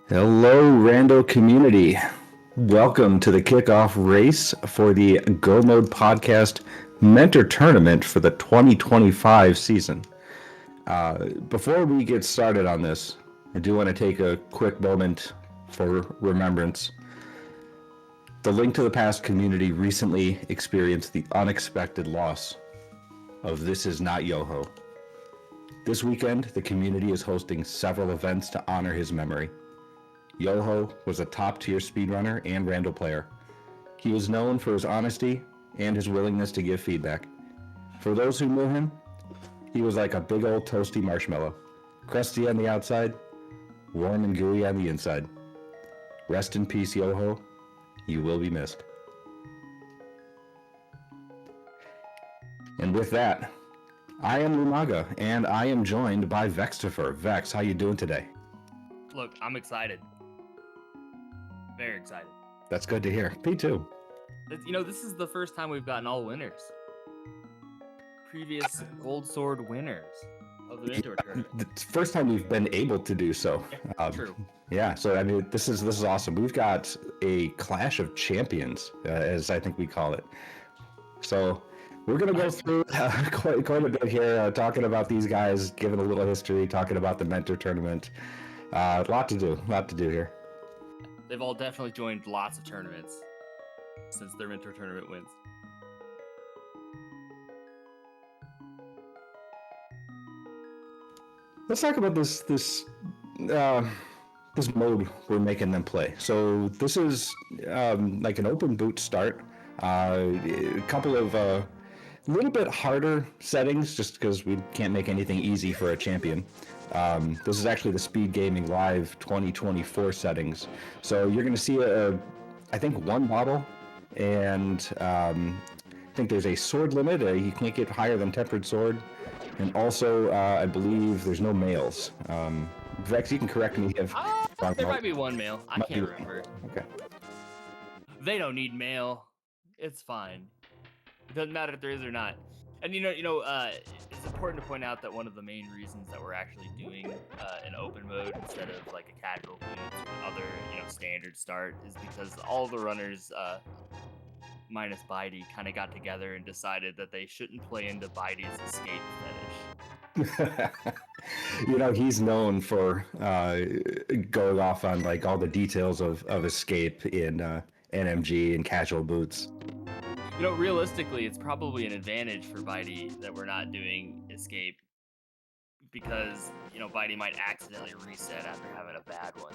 Hello, Rando community. Welcome to the kickoff race for the Go Mode Podcast Mentor Tournament for the 2025 season. Before we get started on this, I do want to take a quick moment for remembrance. The Link to the Past community recently experienced the unexpected loss of This Is Not Yoho. This weekend, the community is hosting several events to honor his memory. Yoho was a top-tier speedrunner and rando player. He was known for his honesty and his willingness to give feedback. For those who knew him, he was like a big old toasty marshmallow, crusty on the outside, warm and gooey on the inside. Rest in peace, Yoho. You will be missed. And with that, I am Lumaga, and I am joined by Vextifer. Vex, how you doing today? Look, I'm excited. Very excited. That's good to hear. Me too. This is the first time we've gotten all winners. Previous Gold Sword winners of the Mentor Tournament. It's the first time we've been able to do so. True. Yeah, so I mean, this is awesome. We've got a clash of champions, as I think we call it. So we're gonna go through quite a bit here, talking about these guys, giving a little history, talking about the Mentor Tournament. A lot to do here. They've all definitely joined lots of tournaments since their Mentor Tournament wins. Let's talk about this mode we're making them play. So this is like an open boot start. A couple of a little bit harder settings, just because we can't make anything easy for a champion. This is actually the Speed Gaming Live 2024 settings. So you're going to see I think one model, and I think there's a sword limit. You can't get higher than Tempered Sword. And also, I believe there's no males. Vex, you can correct me if there might be one male. I can't remember. Okay. They don't need male. It's fine. It doesn't matter if there is or not. And it's important to point out that one of the main reasons that we're actually doing an open mode instead of like a casual boot or other standard start is because all the runners minus bydey kind of got together and decided that they shouldn't play into bydey's escape fetish. He's known for going off on like all the details of escape in NMG and casual boots. Realistically, it's probably an advantage for bydey that we're not doing escape because, bydey might accidentally reset after having a bad one.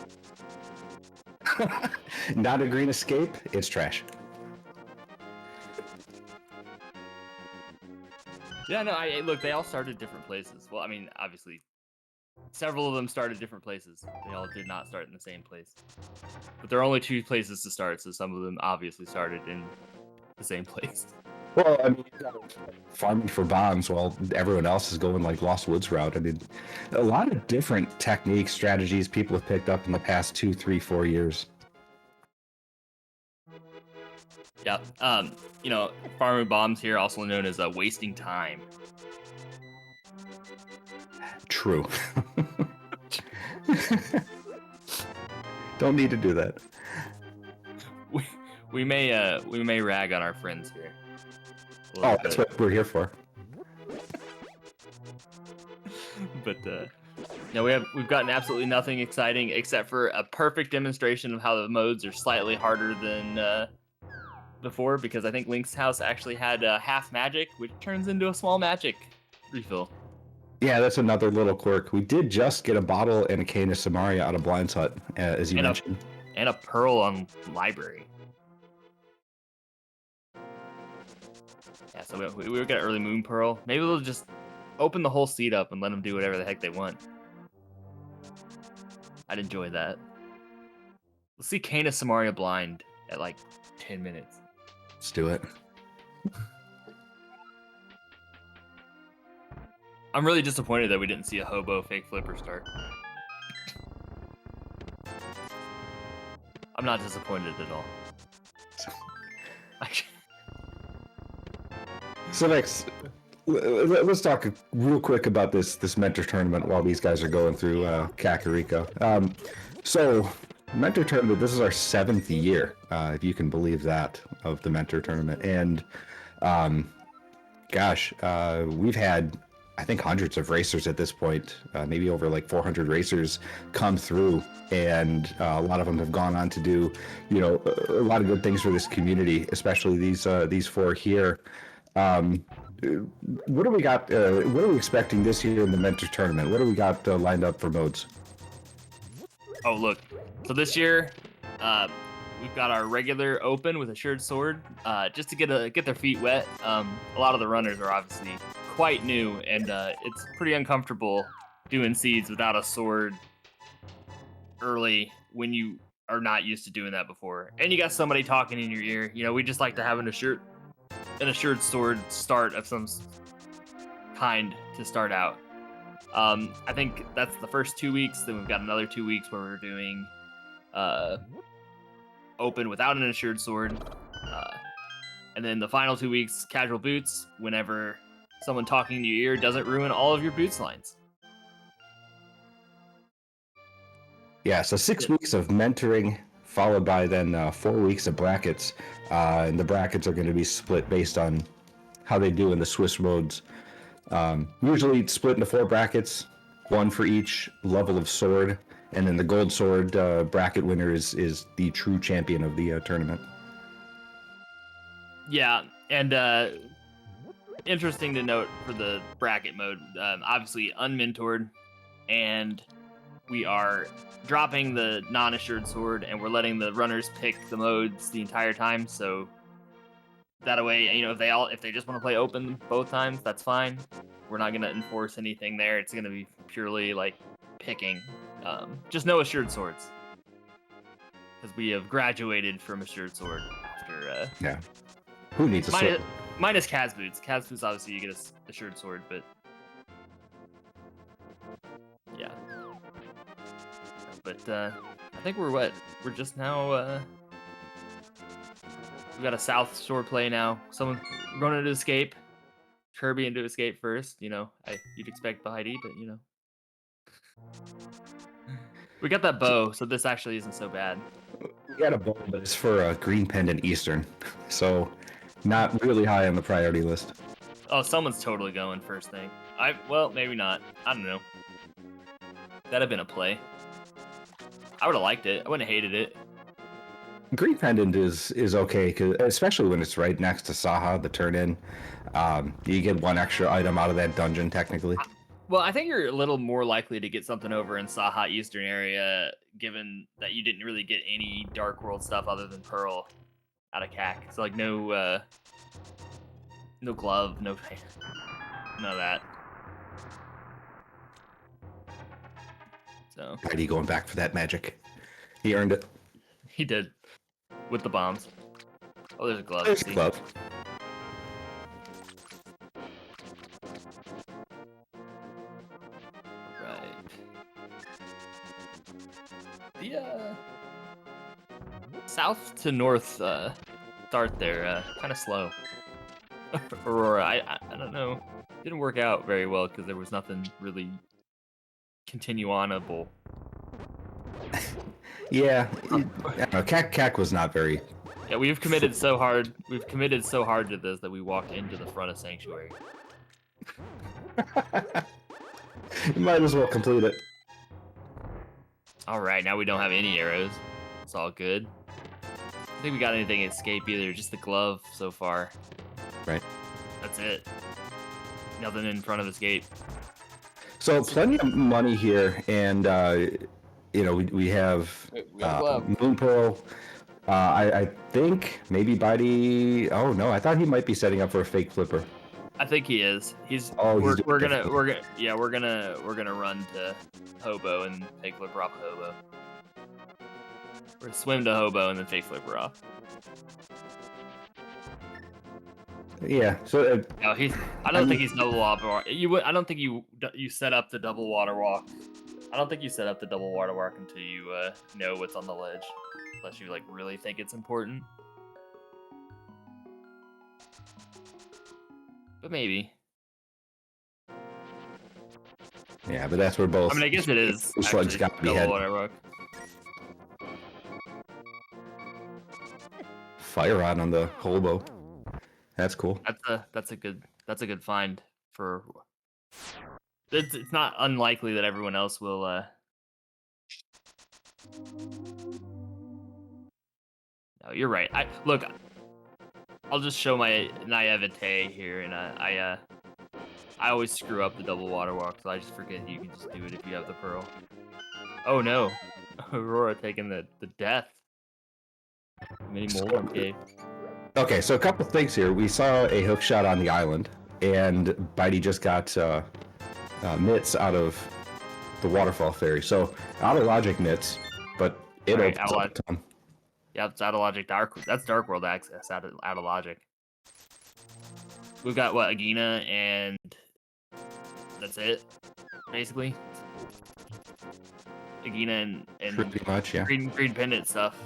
Not a green escape, it's trash. Yeah, no, look, they all started different places. Well, I mean, obviously, several of them started different places. They all did not start in the same place. But there are only two places to start, so some of them obviously started in the same place. Well, I mean, you got farming for bombs while everyone else is going like Lost Woods route. I mean, a lot of different techniques, strategies people have picked up in the past 2, 3, 4 years. Yeah, farming bombs here, also known as wasting time. True. Don't need to do that. We may rag on our friends here. Oh, that's what we're here for. But we've gotten absolutely nothing exciting except for a perfect demonstration of how the modes are slightly harder than before, because I think Link's house actually had half magic, which turns into a small magic refill. Yeah, that's another little quirk. We did just get a bottle and a cane of Samaria out of Blind's Hut, as you mentioned. And a pearl on library. Yeah, so we got early moon pearl. Maybe we'll just open the whole seat up and let them do whatever the heck they want. I'd enjoy that. Let's see Kane of Samaria blind at like 10 minutes. Let's do it. I'm really disappointed that we didn't see a hobo fake flipper start. I'm not disappointed at all. So next, Let's talk real quick about this mentor tournament while these guys are going through Kakariko. So, mentor tournament. This is our 7th year, if you can believe that, of the mentor tournament. And um, gosh, we've had, I think, hundreds of racers at this point. Maybe over like 400 racers come through, and a lot of them have gone on to do, a lot of good things for this community, especially these four here. Um, what do we got? What are we expecting this year in the mentor tournament? What do we got lined up for modes? Oh, look. So this year, we've got our regular open with assured sword, just to get their feet wet. A lot of the runners are obviously quite new, and it's pretty uncomfortable doing seeds without a sword early when you are not used to doing that before. And you got somebody talking in your ear. We just like to have an assured sword start of some kind to start out. I think that's the first 2 weeks. Then we've got another 2 weeks where we're doing open without an assured sword. And then the final 2 weeks, casual boots, whenever someone talking in your ear doesn't ruin all of your boots lines. Yeah, so 6 weeks of mentoring, followed by then 4 weeks of brackets. And the brackets are going to be split based on how they do in the Swiss modes. Usually it's split into 4 brackets, 1 for each level of sword. And then the gold sword bracket winner is the true champion of the tournament. Yeah, and interesting to note for the bracket mode, obviously unmentored, and we are dropping the non-assured sword, and we're letting the runners pick the modes the entire time. So that way, if they just want to play open both times, that's fine. We're not gonna enforce anything there. It's gonna be purely like picking, just no assured swords, because we have graduated from assured sword after. Yeah. Who needs a sword? Minus Kaz boots. Kaz boots, obviously, you get a assured sword, but yeah. But I think we're just now. We got a South sword play now. Someone going into escape. Kirby into escape first. You'd expect bydey, but we got that bow, so this actually isn't so bad. We got a bow, but it's for Green Pendant Eastern, so not really high on the priority list. Oh, someone's totally going first thing. Well, maybe not. I don't know. That'd have been a play. I would have liked it. I wouldn't have hated it. Green Pendant is okay, especially when it's right next to Saha, the turn-in. You get 1 extra item out of that dungeon, technically. Well, I think you're a little more likely to get something over in Saha Eastern area, given that you didn't really get any Dark World stuff other than Pearl out of CAC. So, like, no glove, none of that. So Bydey going back for that magic. He earned it. He did. With the bombs. Oh, there's a glove. There's a glove. Right. The south to north start there, kind of slow. Aurora, I don't know. Didn't work out very well because there was nothing really continuable. Yeah, CAC was not very. Yeah, we've committed so hard. We've committed so hard to this that we walked into the front of Sanctuary. You might as well complete it. All right, now we don't have any arrows. It's all good. I don't think we got anything escape either. Just the glove so far. Right. That's it. Nothing in front of escape. So plenty of money here, and we have Moon Pearl. I think maybe bydey. Oh no, I thought he might be setting up for a fake flipper. I think he is. We're gonna run to Hobo and fake flipper off Hobo. We're gonna swim to Hobo and then fake flipper off. Yeah. So no, I don't think he's double water walk. I don't think you set up the double water walk. I don't think you set up the double water walk until you know what's on the ledge, unless you really think it's important. But maybe. Yeah, but that's where both. I mean, I guess it is. Slugs got to be double head. water walk. Fire rod on the hobo. That's cool. That's a good find for. It's not unlikely that everyone else will. No, you're right. I'll just show my naivete here, and I always screw up the double water walk, so I just forget you can just do it if you have the pearl. Oh no, Aurora taking the death. Mini Molten Cave. Okay, so a couple things here. We saw a hook shot on the island, and bydey just got mitts out of the waterfall fairy. So out of logic mitts, but it Right, opens up a ton. Yeah, it's out of logic. That's Dark World access out of logic. We've got what, Agina, and that's it, basically. Agina and Pretty much, yeah. Green Pendant stuff.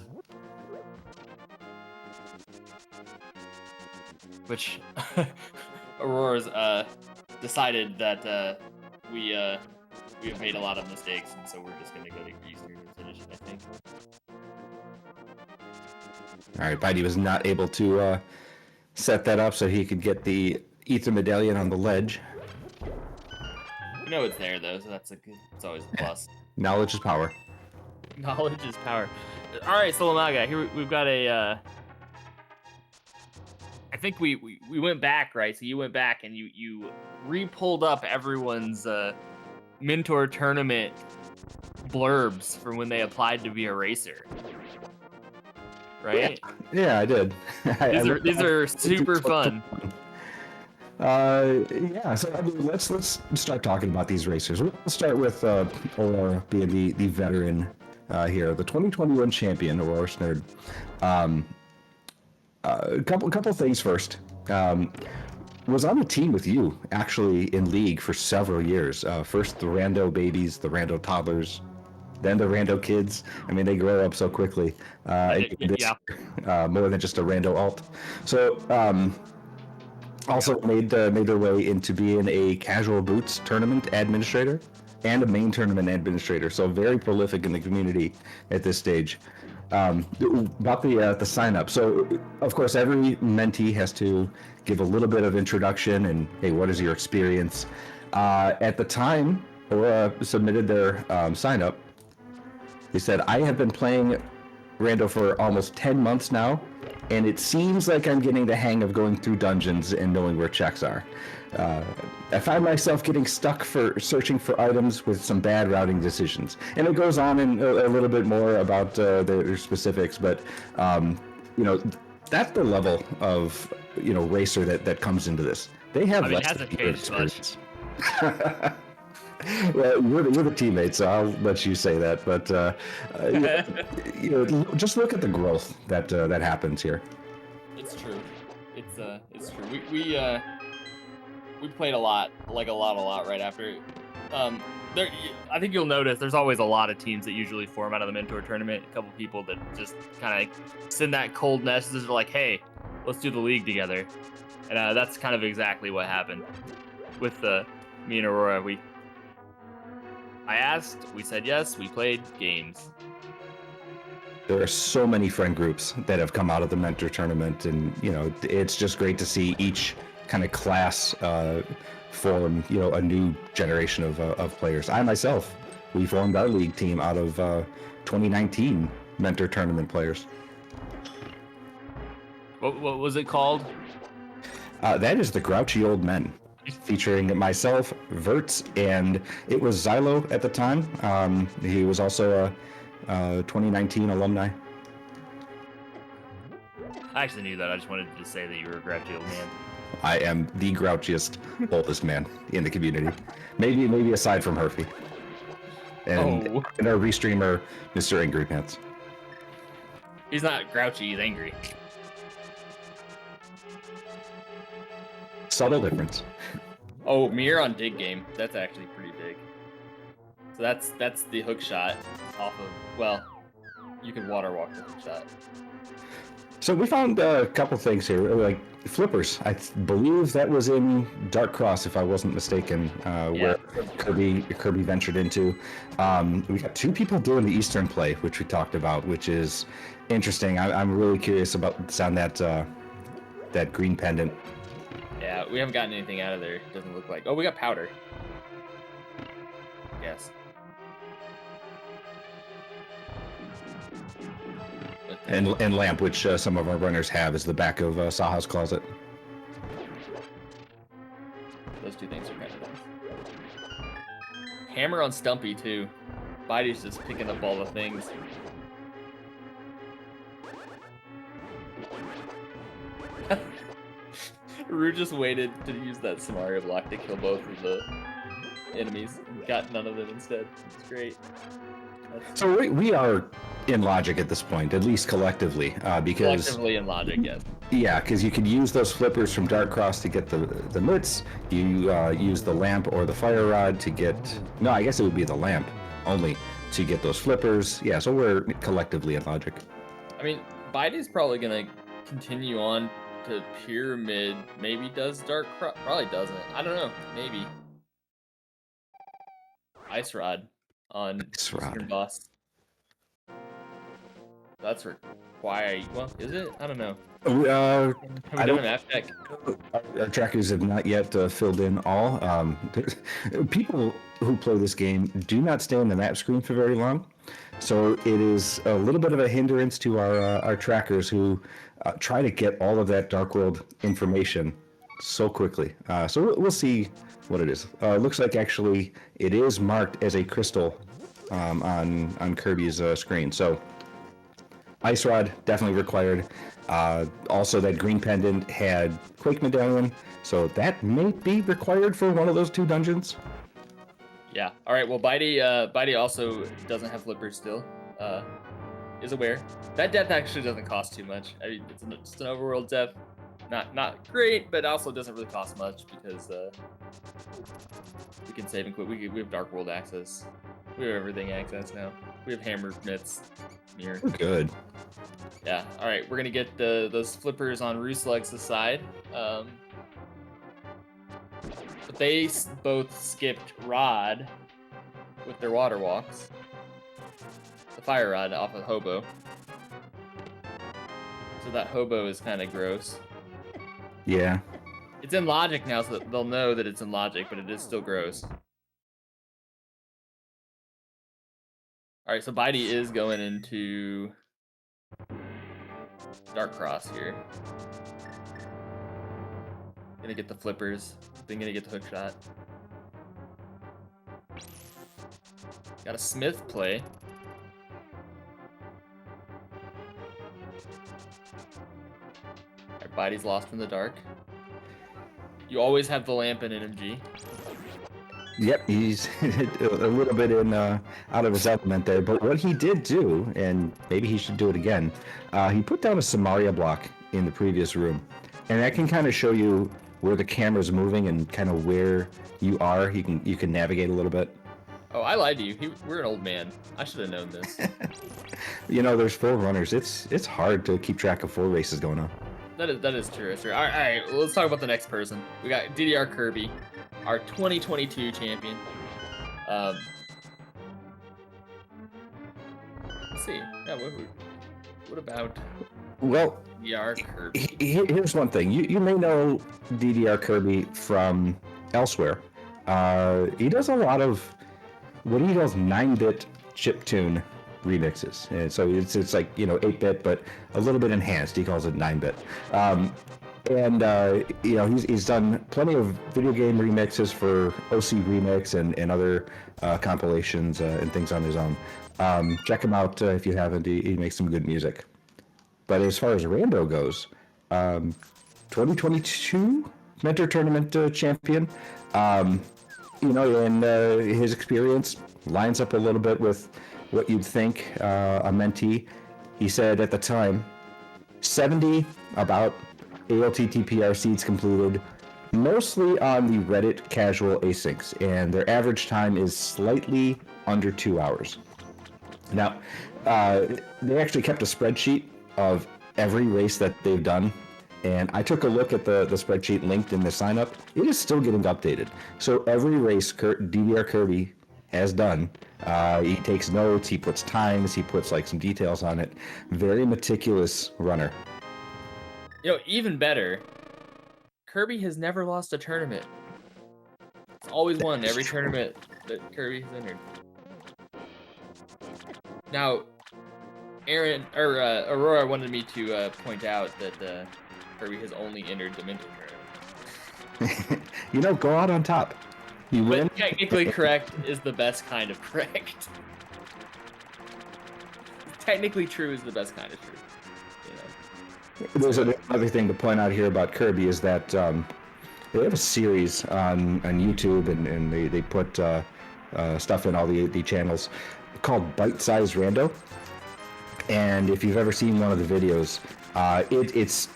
Which Aurora's decided that we have made a lot of mistakes, and so we're just gonna go to Grease here to finish it, I think. All right, bydey was not able to set that up so he could get the ether medallion on the ledge. You know it's there though, so it's always a plus. Knowledge is power. Knowledge is power. All right, Solamaga, here we've got a. I think we went back, right? So you went back and you re-pulled up everyone's mentor tournament blurbs from when they applied to be a racer, right? Yeah, I did. These are super fun. Yeah, so I mean, let's start talking about these racers. We'll start with Aurora being the veteran here, the 2021 champion, Aurora Snerd. A couple things first. Was on a team with you actually in league for several years. First the rando babies, the rando toddlers, then the rando kids. I mean, they grow up so quickly. Yeah. More than just a rando alt. So also made their way into being a casual boots tournament administrator and a main tournament administrator. So very prolific in the community at this stage. About the sign up. So of course every mentee has to give a little bit of introduction and, hey, what is your experience? At the time Aurora submitted their sign up, they said, I have been playing rando for almost 10 months now, and it seems like I'm getting the hang of going through dungeons and knowing where checks are. I find myself getting stuck for searching for items with some bad routing decisions. And it goes on in a little bit more about their specifics, but that's the level of racer that comes into this. They have less than your experience. Well, we're the teammates, so I'll let you say that. But just look at the growth that happens here. It's true. It's true. We played a lot right after. I think you'll notice there's always a lot of teams that usually form out of the mentor tournament. A couple people that just kind of send that cold message, are like, "Hey, let's do the league together," and that's kind of exactly what happened with me and Aurora. I asked, we said yes, we played games. There are so many friend groups that have come out of the mentor tournament, and it's just great to see each kind of class form a new generation of players. I myself, we formed our league team out of 2019 mentor tournament players. What was it called? That is the Grouchy Old Men, featuring myself, Verts, and it was Xylo at the time. He was also a 2019 alumni. I actually knew that. I just wanted to say that you were a grouchy old man. I am the grouchiest, oldest man in the community. Maybe aside from Herfy. And our restreamer, Mr. Angry Pants. He's not grouchy, he's angry. Subtle difference. Oh, mirror on dig game. That's actually pretty big. So that's the hook shot off of, well, you can water walk the hook shot. So we found a couple things here, like flippers. I believe that was in Dark Cross, if I wasn't mistaken, Yeah. where Kirby ventured into. We got 2 people doing the Eastern play, which we talked about, which is interesting. I'm really curious about what's on that green pendant. Yeah, we haven't gotten anything out of there. Doesn't look like. Oh, we got powder. Yes. And lamp, which some of our runners have, is the back of Saha's closet. Those 2 things are kind of nice. Hammer on Stumpy too. Bydey's just picking up all the things. Rue just waited to use that Samaria block to kill both of the enemies and got none of them instead. It's great. So we are in logic at this point, at least collectively, because Collectively in logic, yes. yeah, because you could use those flippers from Dark Cross to get the mitts. You use the lamp or the fire rod to get. No, I guess it would be the lamp only to get those flippers. Yeah, so we're collectively in logic. I mean, Bydey's probably gonna continue on to Pyramid. Maybe does Dark Cross. Probably doesn't. I don't know. Maybe. Ice Rod on Ice Rod. Eastern Boss. That's required. Well, is it? I don't know. I Have we done don't. an F-Deck? Our trackers have not yet filled in all. People who play this game do not stay on the map screen for very long, so it is a little bit of a hindrance to our trackers who try to get all of that Dark World information so quickly. So we'll see what it is. Looks like actually it is marked as a crystal on Kirby's screen. So Ice Rod definitely required. Also, that green pendant had Quake Medallion, so that may be required for one of those 2 dungeons. Yeah. All right. Well, Bydey also doesn't have flippers still. Is aware. That death actually doesn't cost too much. I mean, it's just an overworld death. Not great, but also doesn't really cost much because we can save and quit. We have Dark World access. We have everything access now. We have hammer mitts. Mirror. Good. Yeah. All right. We're gonna get those flippers on rooslugs aside. But they both skipped Rod with their water walks. The fire rod off of Hobo. So that Hobo is kind of gross. Yeah. It's in logic now, so that they'll know that it's in logic, but it is still gross. All right, so Bydey is going into Dark Cross here. Gonna get the flippers. Then gonna get the hook shot. Got a Smith play. Our Bydey's lost in the dark. You always have the lamp in NMG. Yep, he's a little bit out of his element there. But what he did do, and maybe he should do it again, he put down a Samaria block in the previous room. And that can kind of show you where the camera's moving and kind of where you are. You can navigate a little bit. Oh, I lied to you. We're an old man. I should have known this. There's 4 runners. It's hard to keep track of 4 races going on. That is true. All right, well, let's talk about the next person. We got DDR Kirby, our 2022 champion. Let's see. Yeah, what about Well, DDR Kirby? Here's one thing. You may know DDR Kirby from elsewhere. He does a lot of what he calls 9-bit chiptune remixes. And so it's like 8-bit, but a little bit enhanced. He calls it 9-bit. He's done plenty of video game remixes for OC Remix and other compilations and things on his own. Check him out if you haven't. He makes some good music. But as far as Rando goes, 2022 Mentor Tournament champion. And his experience lines up a little bit with what you'd think a mentee. He said at the time, 70 about ALTTPR seeds completed, mostly on the Reddit casual asyncs, and their average time is slightly under 2 hours. Now, they actually kept a spreadsheet of every race that they've done. And I took a look at the spreadsheet linked in the sign up. It is still getting updated. So every race DDR Kirby has done, he takes notes, he puts times, he puts like some details on it. Very meticulous runner. Even better, Kirby has never lost a tournament. It's always won every tournament that Kirby has entered. Now, Aurora wanted me to point out that Kirby has only entered the Minter tournament. Go out on top. You win. But technically correct is the best kind of correct. Technically true is the best kind of true. There's another thing to point out here about Kirby is that they have a series on YouTube, and they put stuff in all the channels called Bite Size Rando. And if you've ever seen one of the videos, it's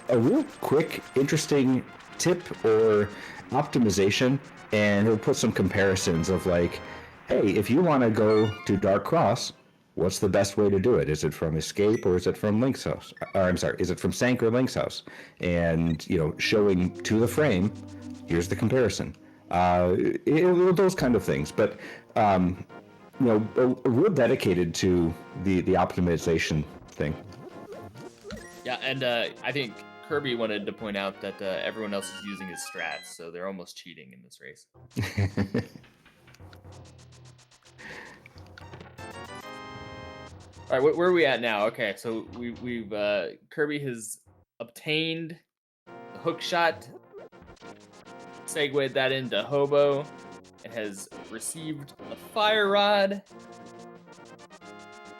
a real quick, interesting tip or optimization, and he'll put some comparisons of like, hey, if you want to go to Dark Cross, what's the best way to do it? Is it from Escape or is it from Link's house? Or I'm sorry, is it from Sank or Link's house? And showing to the frame, here's the comparison. Those kind of things, but real dedicated to the optimization thing. Yeah, and I think Kirby wanted to point out that everyone else is using his strats, so they're almost cheating in this race. All right, where are we at now? Okay, so we've Kirby has obtained the hook shot, segued that into Hobo, and has received a fire rod.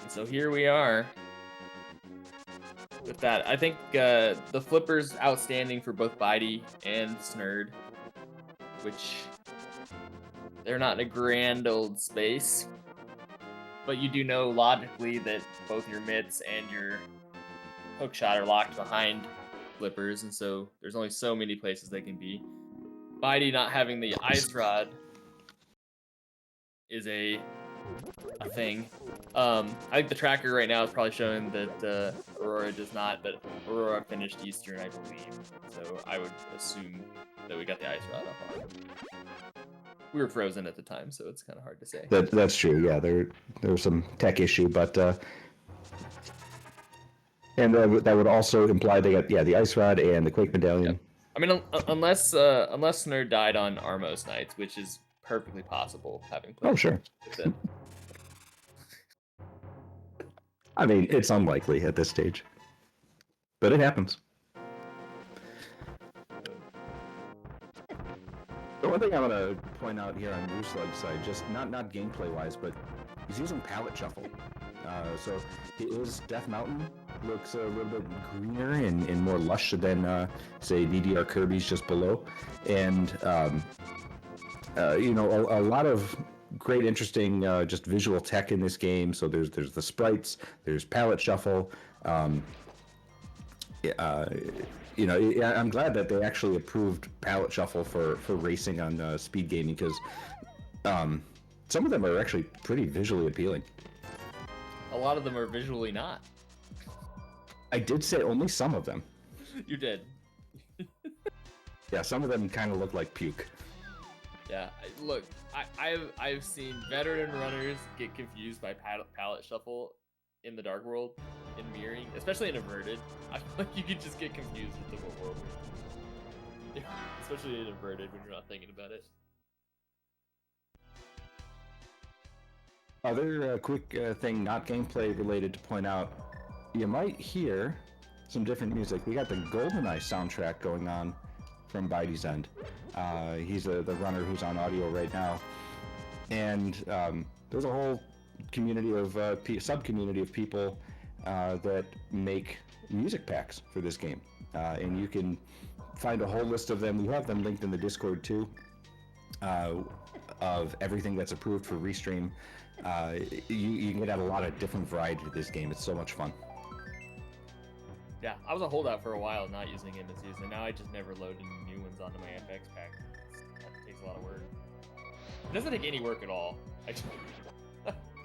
And so here we are with that. I think the flipper's outstanding for both bydey and Snurd, which they're not in a grand old space. But you do know logically that both your mitts and your hookshot are locked behind flippers, and so there's only so many places they can be. bydey not having the ice rod is a thing. I think the tracker right now is probably showing that Aurora does not, but Aurora finished Eastern, I believe. So I would assume that we got the ice rod up on. We were frozen at the time, so it's kind of hard to say. That's true. Yeah, there was some tech issue, but and that would also imply they got the ice rod and the Quake medallion. Yep. I mean, unless Snurd died on Armos nights, which is perfectly possible, having played. Oh, sure. With it. I mean, it's unlikely at this stage, but it happens. The one thing I want to point out here on rooslugs side, just not gameplay wise, but he's using palette shuffle. So his Death Mountain looks a little bit greener and more lush than say DDR Kirby's just below, and a lot of great, interesting, just visual tech in this game. So there's the sprites, there's palette shuffle. I'm glad that they actually approved palette shuffle for racing on speed gaming, because some of them are actually pretty visually appealing. A lot of them are visually not. I did say only some of them. You did. Yeah, some of them kind of look like puke. Yeah, look, I've seen veteran runners get confused by palette shuffle in the Dark World, in mirroring, especially in Inverted. I feel like you could just get confused with the world, especially in Inverted when you're not thinking about it. Other quick thing, not gameplay related, to point out, you might hear some different music. We got the GoldenEye soundtrack going on from bydey's end. He's the runner who's on audio right now, and there's a whole community of sub-community of people that make music packs for this game, and you can find a whole list of them. We have them linked in the Discord too, of everything that's approved for restream. You can get a lot of different variety to this game. It's so much fun. Yeah, I was a holdout for a while, not using indices, and now I just never load any new ones onto my FX pack. That takes a lot of work. It doesn't take any work at all.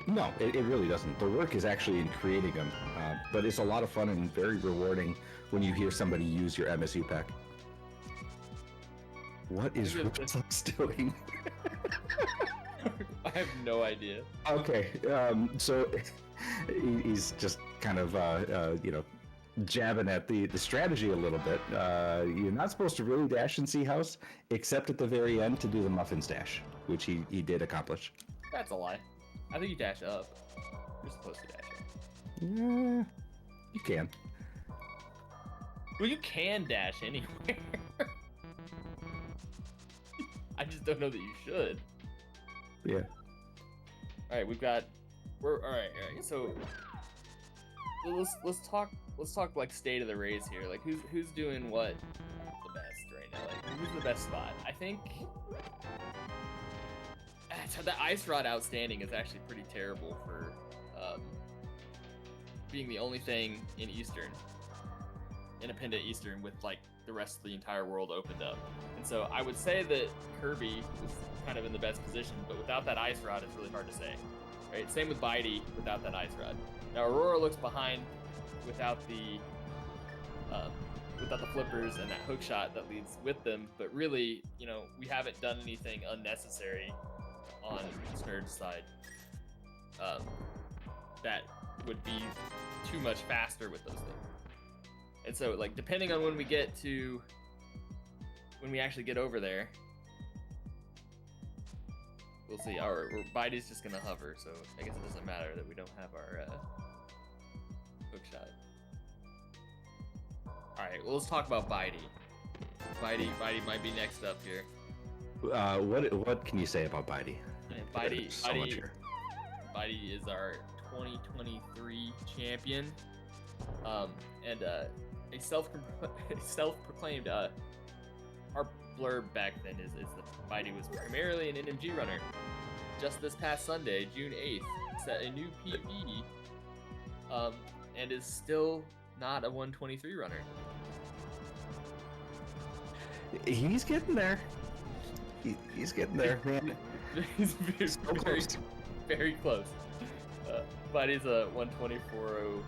No, it really doesn't. The work is actually in creating them, but it's a lot of fun and very rewarding when you hear somebody use your MSU pack. What is rooslugs doing? I have no idea. Okay, so he's just kind of, jabbing at the strategy a little bit. You're not supposed to really dash in Sea House, except at the very end to do the muffins dash, which he did accomplish. That's a lie. I think you dash up. You're supposed to dash up. Yeah, you can. Well, you can dash anywhere. I just don't know that you should. Yeah. All right, all right. So let's talk like state of the race here. Like who's doing what the best right now? Like who's the best spot? I think the ice rod outstanding is actually pretty terrible for being the only thing in independent Eastern with like the rest of the entire world opened up. And so I would say that Kirby was kind of in the best position, but without that ice rod, it's really hard to say. Right? Same with bydey without that ice rod. Now Aurora looks behind without the flippers and that hook shot that leads with them, but really, we haven't done anything unnecessary on Snurd's side that would be too much faster with those things. And so, like, depending on when we actually get over there, we'll see. Our bydey's just gonna hover, so I guess it doesn't matter that we don't have our hook shot. All right, well, let's talk about bydey. Bydey might be next up here. What can you say about bydey? Bydey is our 2023 champion, and a self-proclaimed. Our blurb back then is that bydey was primarily an NMG runner. Just this past Sunday, June 8th, set a new PB, and is still not a 123 runner. He's getting there. He's getting there, man. He's very, very close. Bydey's a 124.02.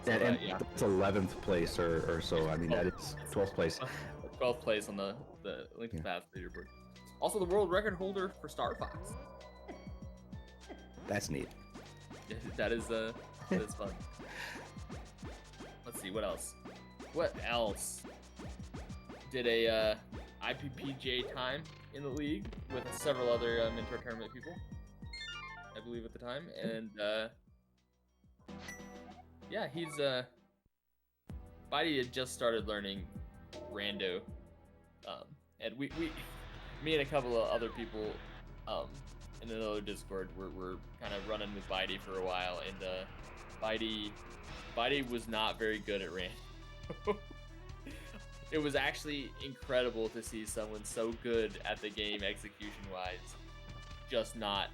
So, and that's 11th place or so. I mean, that is 12th place. 12th place on the Lincoln Path leaderboard. Also, the world record holder for Star Fox. That's neat. That is fun. Let's see, what else? What else? Did a IPPJ time in the league with several other mentor tournament people, I believe at the time, and yeah, he's bydey had just started learning rando, and we me and a couple of other people in another Discord were kind of running with bydey for a while, and bydey was not very good at rando. It was actually incredible to see someone so good at the game execution-wise just not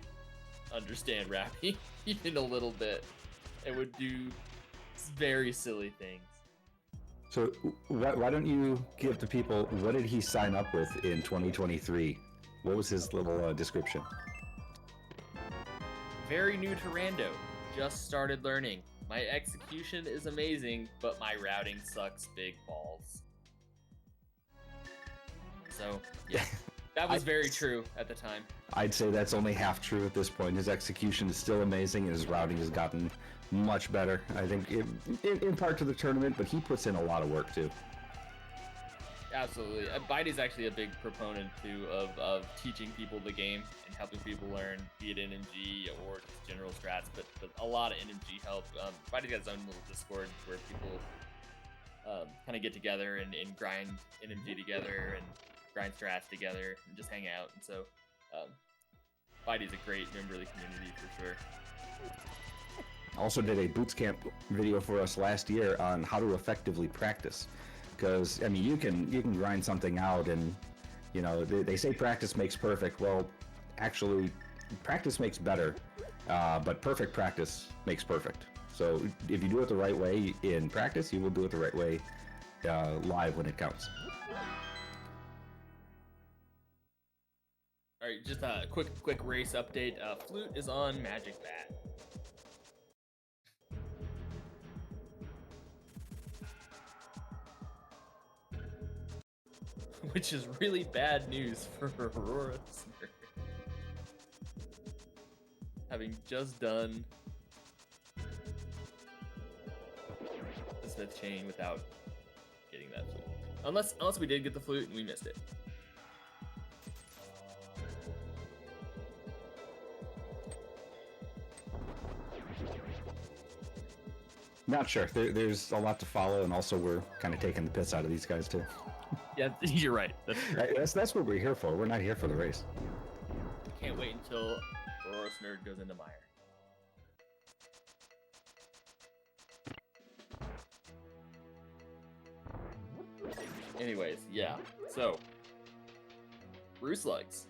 understand rapping even a little bit. It would do very silly things. So why don't you give the people, what did he sign up with in 2023? What was his little description? Very new to rando. Just started learning. My execution is amazing, but my routing sucks big balls. So, yeah, that was very true at the time. I'd say that's only half true at this point. His execution is still amazing, and his routing has gotten much better. I think in part to the tournament, but he puts in a lot of work too. Absolutely. bydey's actually a big proponent too of teaching people the game and helping people learn, be it NMG or just general strats, but a lot of NMG help. bydey's got his own little Discord where people kind of get together and grind NMG together and grind strats together and just hang out. And so bydey's a great member of the community for sure. Also did a boots camp video for us last year on how to effectively practice, because I mean you can grind something out, and you know they say practice makes perfect. Well, actually practice makes better, but perfect practice makes perfect. So if you do it the right way in practice, you will do it the right way live when it counts. All All right, just a quick race update. Flute is on Magic Bat. Which is really bad news for auroras. Having just done the Smith chain without getting that flute. Unless we did get the flute and we missed it. Not sure. There's a lot to follow, and also we're kind of taking the piss out of these guys too. Yeah, you're right. That's what we're here for. We're not here for the race. Can't wait until Auroras Nerd goes into mire. Anyways, yeah. So, rooslugs,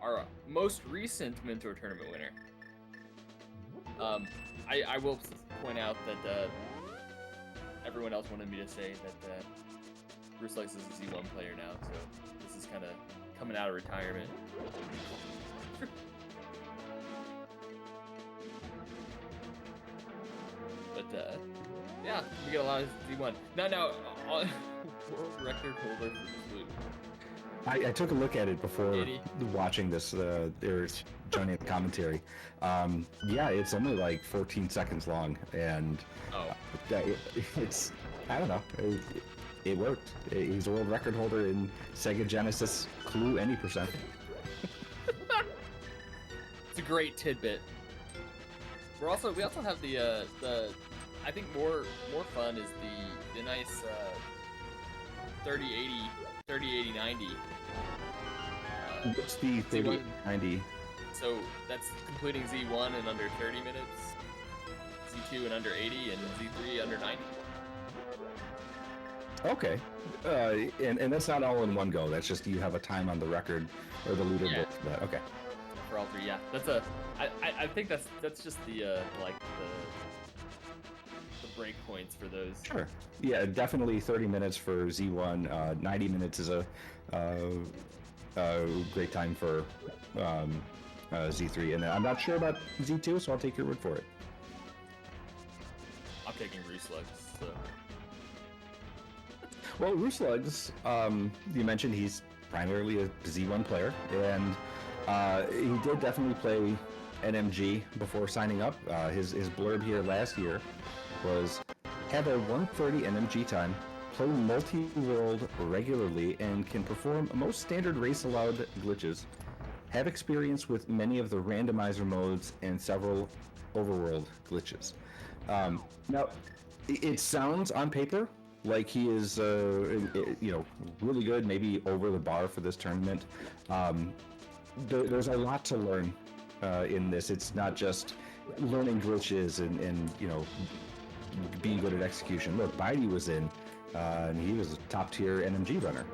our most recent Mentor Tournament winner. I will point out that everyone else wanted me to say that rooslugs is a Z1 player now, so this is kind of coming out of retirement. But yeah, we get a lot of Z1. Now, world record holder for the flute. I took a look at it before watching this. There's Johnny at the commentary. Yeah, it's only like 14 seconds long, and it's I don't know. It worked. He's a world record holder in Sega Genesis Clue any percent. It's a great tidbit. We also have the I think more fun is the nice 30-80-90. What's the 30-90? So that's completing Z1 in under 30 minutes, Z2 in under 80, and Z3 under 90. Okay, and that's not all in one go. That's just you have a time on the record or the leaderboard. Yeah. Okay. For all three, yeah. I think that's just the break points for those. Sure. Yeah, definitely 30 minutes for Z1. 90 minutes is a great time for Z3, and I'm not sure about Z2, so I'll take your word for it. I'm taking rooslugs. So. Well, rooslugs, you mentioned he's primarily a Z1 player, and he did definitely play NMG before signing up. His blurb here last year was, have a 130 NMG time, play multi-world regularly, and can perform most standard race-allowed glitches. Have experience with many of the randomizer modes and several overworld glitches. Now, it sounds on paper like he is, really good, maybe over the bar for this tournament. There's a lot to learn in this. It's not just learning glitches and being good at execution. Look, bydey was in, and he was a top-tier NMG runner.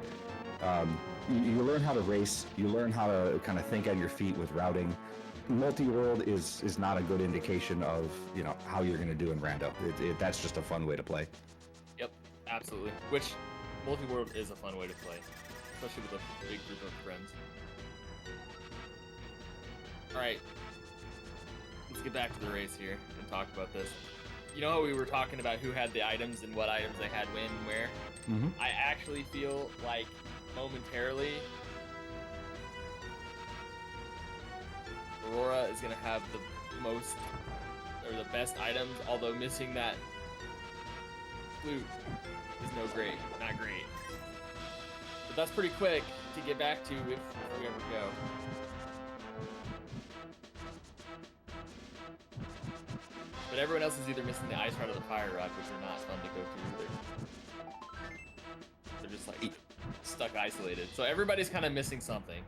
You learn how to race. You learn how to kind of think on your feet with routing. Multi-world is not a good indication of how you're going to do in rando. That's just a fun way to play. Yep, absolutely. Which multi-world is a fun way to play, especially with a big group of friends. All right, let's get back to the race here and talk about this. You know how we were talking about who had the items and what items they had when and where? Mm-hmm. I actually feel like momentarily Aurora is going to have the most or the best items, although missing that flute is not great. But that's pretty quick to get back to if we ever go. But everyone else is either missing the ice rod or the fire rod, which are not fun to go through either. They're just like stuck isolated. So everybody's kind of missing something.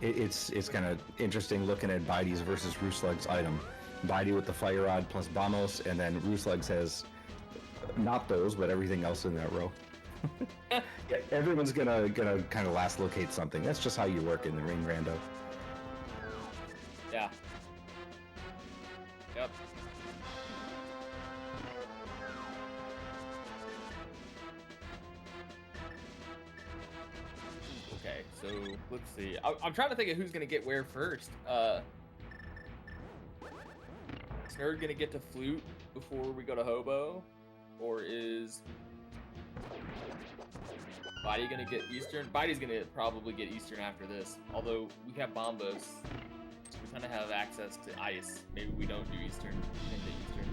It's kind of interesting looking at bydey's versus rooslugs item. Bydey with the fire rod plus Bombos, and then rooslugs has not those, but everything else in that row. Yeah, everyone's gonna kind of last locate something. That's just how you work in the ring rando. Yeah. Yep. So let's see. I'm trying to think of who's gonna get where first. Is Nerd gonna get to Flute before we go to Hobo, or is bydey gonna get Eastern? bydey's gonna probably get Eastern after this. Although we have Bombos, so we kind of have access to Ice. Maybe we don't do Eastern into Eastern.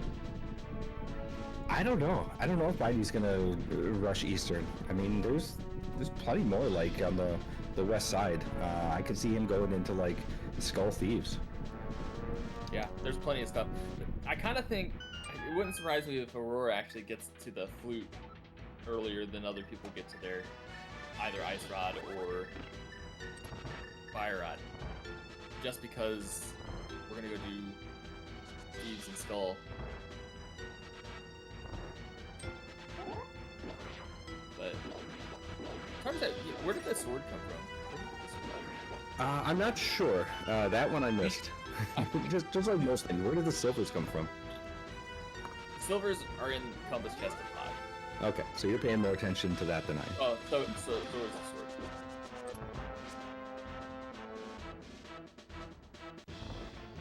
I don't know. I don't know if bydey's gonna rush Eastern. I mean, there's plenty more like on the west side. I could see him going into like Skull Thieves. Yeah, there's plenty of stuff. I kind of think it wouldn't surprise me if Aurora actually gets to the Flute earlier than other people get to their either Ice Rod or Fire Rod. Just because we're gonna go do Thieves and Skull. But where did the sword come from? I'm not sure. That one I missed. just like most things. Where did the silvers come from? Silvers are in Compass Chest of 5. Okay, so you're paying more attention to that than I am. Oh, so is the sword.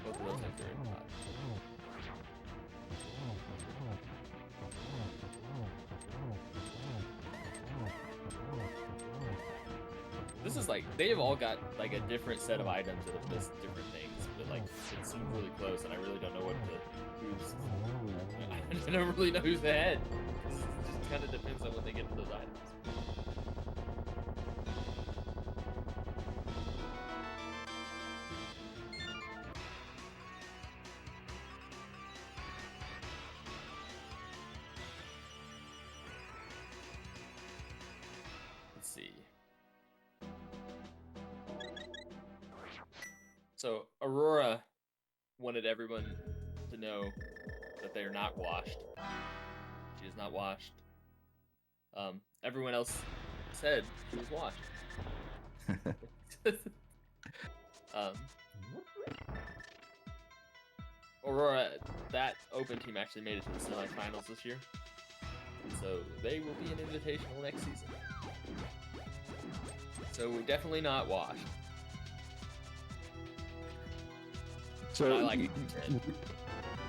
Both of those things are in 5. This is like, they've all got like a different set of items that have just different things, but like it seems really close, and I really don't know I don't really know who's ahead. It just kind of depends on when they get to those items. Let's see. So Aurora wanted everyone to know that they are not washed. She is not washed. Everyone else said she was washed. Aurora, that open team actually made it to the semifinals this year, so they will be an invitational next season. So we're definitely not washed. So,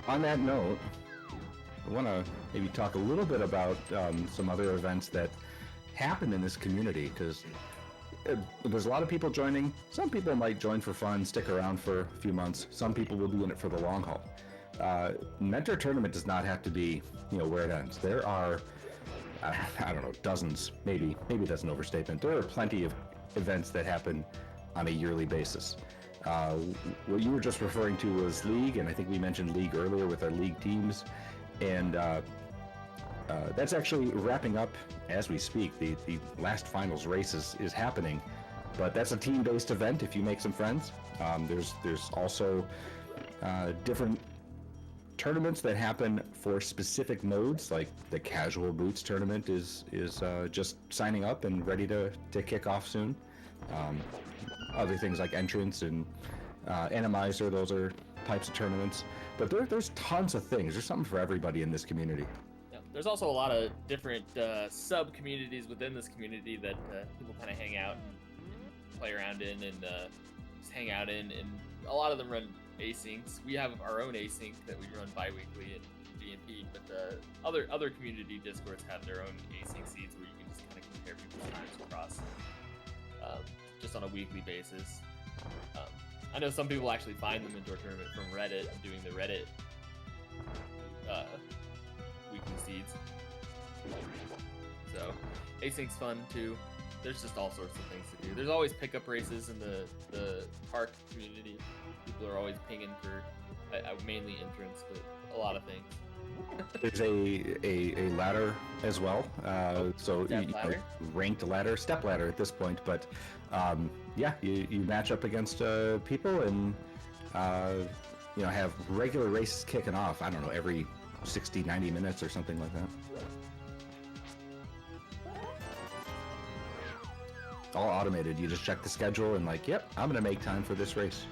on that note, I want to maybe talk a little bit about some other events that happen in this community, because there's a lot of people joining. Some people might join for fun, stick around for a few months. Some people will be in it for the long haul. Mentor Tournament does not have to be, where it ends. There are, I don't know, dozens, maybe that's an overstatement. There are plenty of events that happen on a yearly basis. What you were just referring to was League, and I think we mentioned League earlier with our League teams, and that's actually wrapping up as we speak. The last finals race is happening, but that's a team-based event if you make some friends. There's also different tournaments that happen for specific modes, like the Casual Boots tournament is just signing up and ready to kick off soon. Other things like Entrance and Animizer, those are types of tournaments. But there's tons of things. There's something for everybody in this community. Yeah, there's also a lot of different sub-communities within this community that people kind of hang out and play around in and just hang out in. And a lot of them run asyncs. We have our own async that we run bi-weekly in DMP, but other community discords have their own async seeds where you can just kind of compare people's times across just on a weekly basis. I know some people actually find the Mentor Tournament from Reddit and doing the Reddit weekly seeds. So async's fun too. There's just all sorts of things to do. There's always pickup races in the park community. People are always pinging for mainly Entrance, but a lot of things. There's a ladder as well, so ranked ladder, step ladder at this point. But yeah, you match up against people and have regular races kicking off. I don't know, every 60-90 minutes or something like that. All automated. You just check the schedule and yep, I'm gonna make time for this race.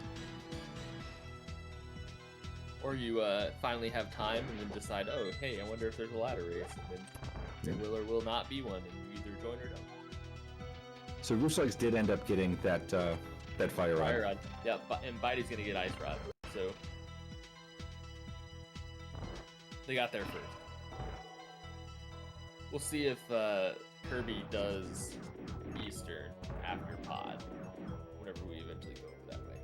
Or you finally have time and then decide, oh, hey, I wonder if there's a ladder race, and then there will or will not be one, and you either join or don't. So rooslugs did end up getting that fire rod. Fire rod. Yeah, and bydey's gonna get ice rod. So they got there first. We'll see if Kirby does Eastern after pod, whenever we eventually go that way.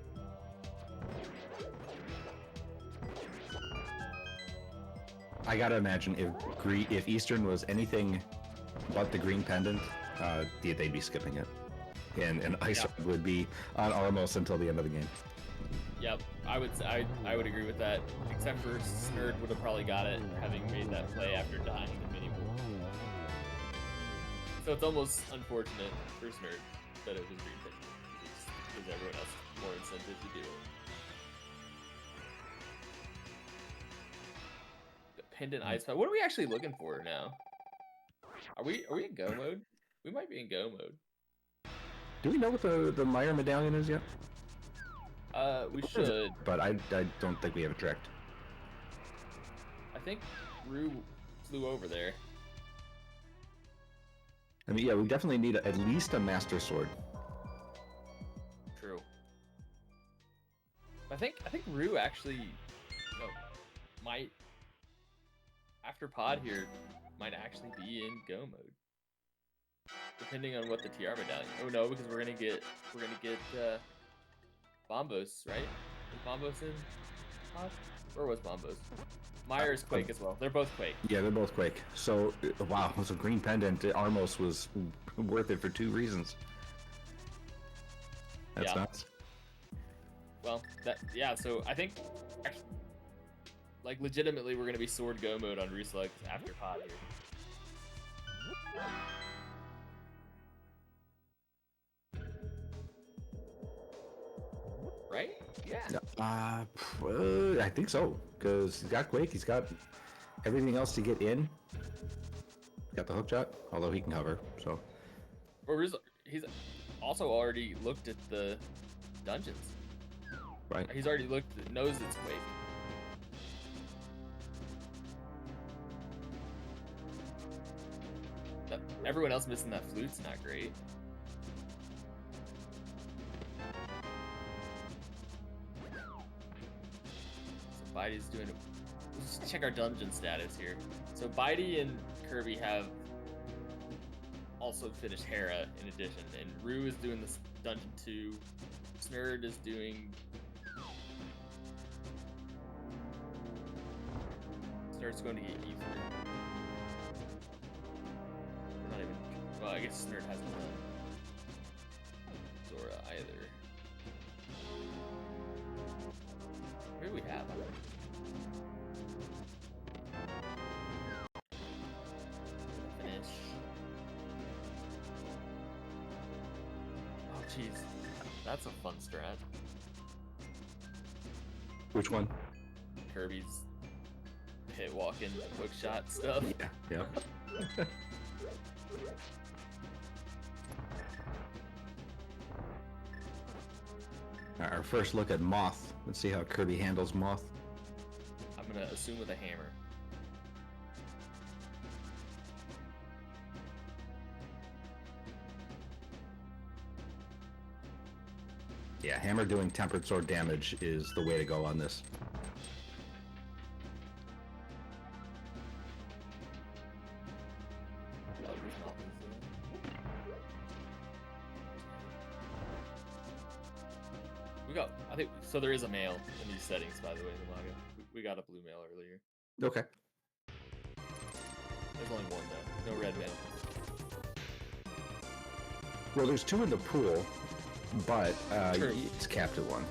I gotta imagine if Eastern was anything but the green pendant, they'd be skipping it, and ice rod would be on Armos until the end of the game. Yep, I would agree with that. Except for Snurd would have probably got it, having made that play after dying in mini pool. So it's almost unfortunate for Snurd that it was green pendant, because everyone else has more incentive to do it. The pendant ice pad. What are we actually looking for now? Are we in go mode? We might be in go mode. Do we know what the Meyer medallion is yet? We should. But I don't think we have it tracked. I think Rue flew over there. I mean, yeah, we definitely need at least a Master Sword. True. I think Rue actually, might, after pod here, might actually be in go mode. Depending on what the TR medallion. Oh no, because we're gonna get Bombos, right? Is Bombos in pod? Where was Bombos? Meyer is Quake as well. They're both Quake. Yeah, they're both Quake. So, wow, so green pendant, Armos was worth it for 2 reasons. That's nuts. Well, so I think, like, legitimately, we're going to be sword go mode on rooslugs after pod here. Right? Yeah. I think so, because he's got Quake, he's got everything else to get in. Got the hook shot, although he can cover, so. Or he's also already looked at the dungeons. Right. He's already knows it's Quake. Everyone else missing that flute's not great. So bydey's doing it. Let's just check our dungeon status here. So bydey and Kirby have also finished Hera in addition, and Rue is doing this dungeon 2. Snurd is doing. Snurd's going to get Ether. Not even. Well, I guess Snurd hasn't done Zora either. Where do we have? Finish. Oh, jeez. That's a fun strat. Which one? Kirby's hit walking hook shot stuff. Yeah. Our first look at Moth. Let's see how Kirby handles Moth. I'm gonna assume with a hammer. Yeah, hammer doing tempered sword damage is the way to go on this. I think so. There is a male in these settings, by the way, in the manga. We got a blue male earlier. Okay. There's only one though. No red male. Well, there's 2 in the pool, but it's capped at 1.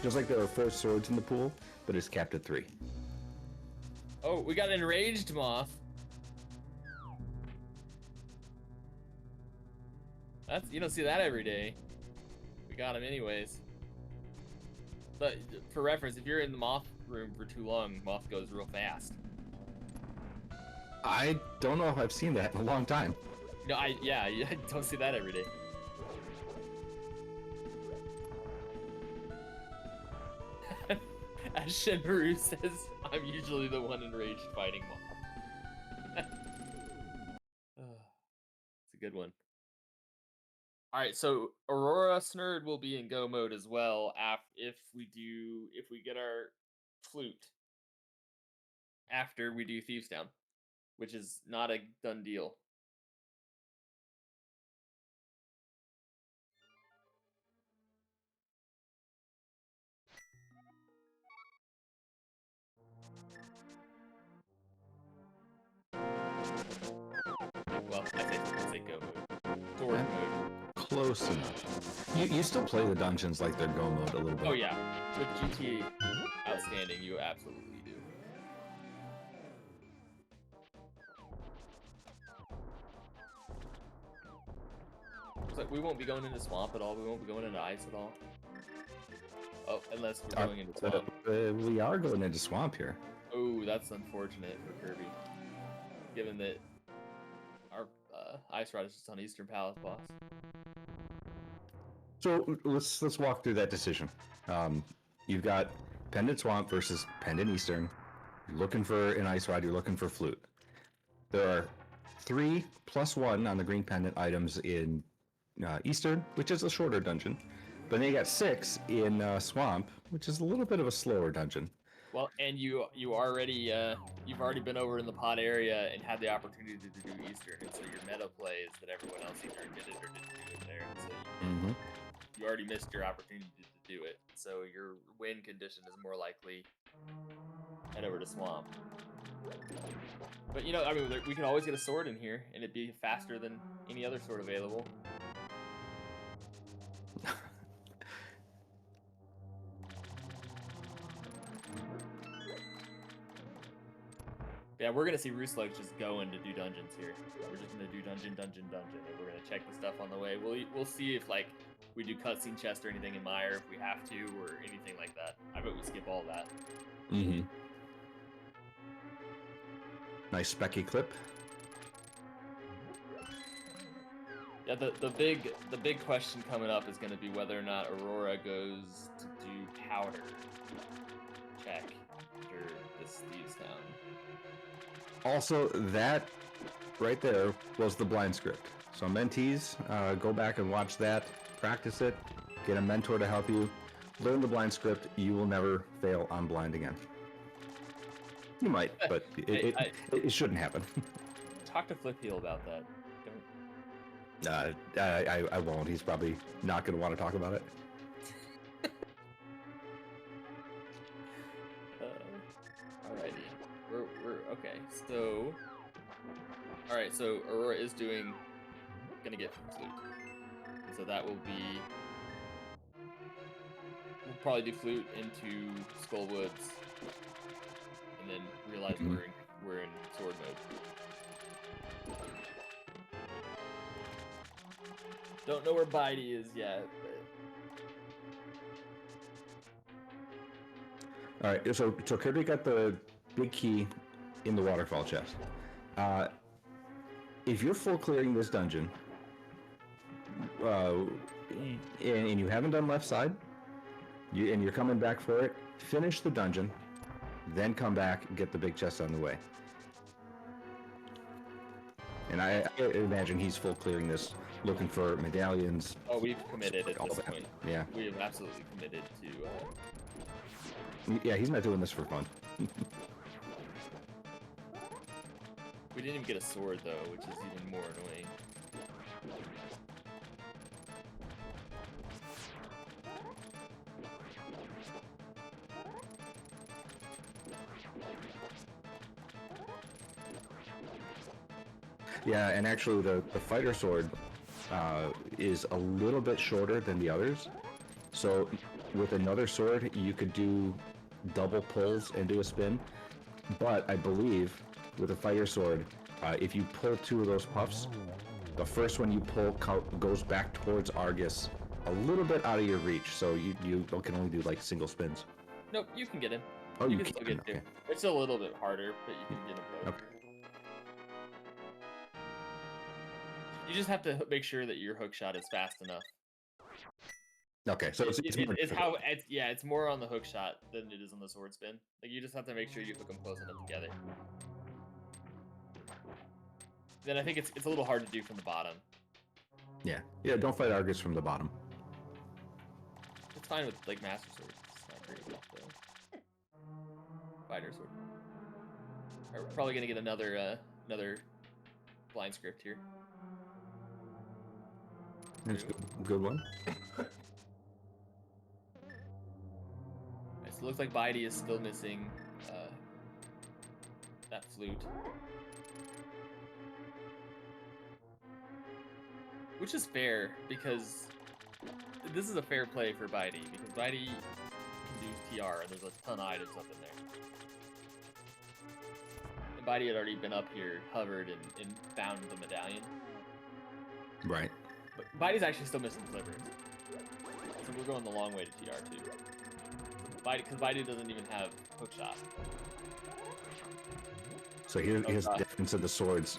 Just like there are 4 swords in the pool, but it's capped at 3. Oh, we got an enraged moth. You don't see that every day. We got him anyways. But for reference, if you're in the moth room for too long, moth goes real fast. I don't know if I've seen that in a long time. No, I don't see that every day. As Shenmue says, I'm usually the one enraged fighting moth. It's a good one. All right, so Aurora Snurd will be in go mode as well if we get our flute after we do Thieves Town, which is not a done deal. Well, I say go mode. Sword Eh, mode. Close enough. You still play the dungeons like they're go mode a little bit. Oh yeah, with GT outstanding, you absolutely do. So we won't be going into swamp at all. We won't be going into ice at all. Oh, unless we're going into swamp. We are going into swamp here. Oh, that's unfortunate for Kirby, given that our ice rod is just on Eastern Palace boss. So let's walk through that decision. You've got Pendant Swamp versus Pendant Eastern. You're looking for an ice rod. You're looking for flute. There are 3+1 on the green pendant items in Eastern, which is a shorter dungeon. But then you got 6 in Swamp, which is a little bit of a slower dungeon. Well, and you already you've already been over in the pod area and had the opportunity to do Eastern, and so your meta play is that everyone else either did it or didn't do it there. So you already missed your opportunity to do it. So your win condition is more likely head over to Swamp. But you know, I mean, we can always get a sword in here, and it'd be faster than any other sword available. Yeah, we're gonna see rooslugs just going to do dungeons here. We're just gonna do dungeon, and we're gonna check the stuff on the way. We'll see if like we do cutscene chest or anything in Mire if we have to, or anything like that. I bet we skip all that. Nice specky clip. Yeah, the big question coming up is gonna be whether or not Aurora goes to do powder check after this Thieves Town. Also, that right there was the blind script. So mentees, go back and watch that, practice it, get a mentor to help you, learn the blind script. You will never fail on blind again. You might, but it shouldn't happen. Talk to Flip Heel about that. I won't. He's probably not going to want to talk about it. Alrighty, we're okay. So, all right. So Aurora is gonna get flute. So that will be. We'll probably do flute into Skull Woods, and then realize we're in sword mode. Don't know where bydey is yet. All right, so Kirby got the big key in the waterfall chest. If you're full clearing this dungeon, and you haven't done left side, and you're coming back for it, finish the dungeon, then come back and get the big chest on the way. And I imagine he's full clearing this, looking for medallions. Oh, we've committed at this point. Yeah. We have absolutely committed to... Yeah, he's not doing this for fun. We didn't even get a sword, though, which is even more annoying. Yeah, and actually the fighter sword is a little bit shorter than the others. So with another sword, you could do double pulls and do a spin. But I believe with a fighter sword, if you pull 2 of those puffs, the first one you pull goes back towards Argus a little bit out of your reach. So you can only do like single spins. Nope, you can get him. Oh, you can still get okay. him. It's a little bit harder, but you can get him both. Okay. You just have to make sure that your hook shot is fast enough. Okay, so it's more on the hook shot than it is on the sword spin. Like you just have to make sure you hook them close enough together. Then I think it's a little hard to do from the bottom. Yeah. Yeah, don't fight Argus from the bottom. It's fine with like Master Sword. It's not great enough though. Fighter Sword. We're probably gonna get another blind script here. That's good one. Right, so it looks like bydey is still missing that flute. Which is fair, because this is a fair play for bydey, because bydey can do TR, and there's a ton of items up in there. And bydey had already been up here, hovered, and found the medallion. Right. But bydey's actually still missing Clippers. So we're going the long way to TR too. Because bydey doesn't even have hookshot. So here's the difference of the swords.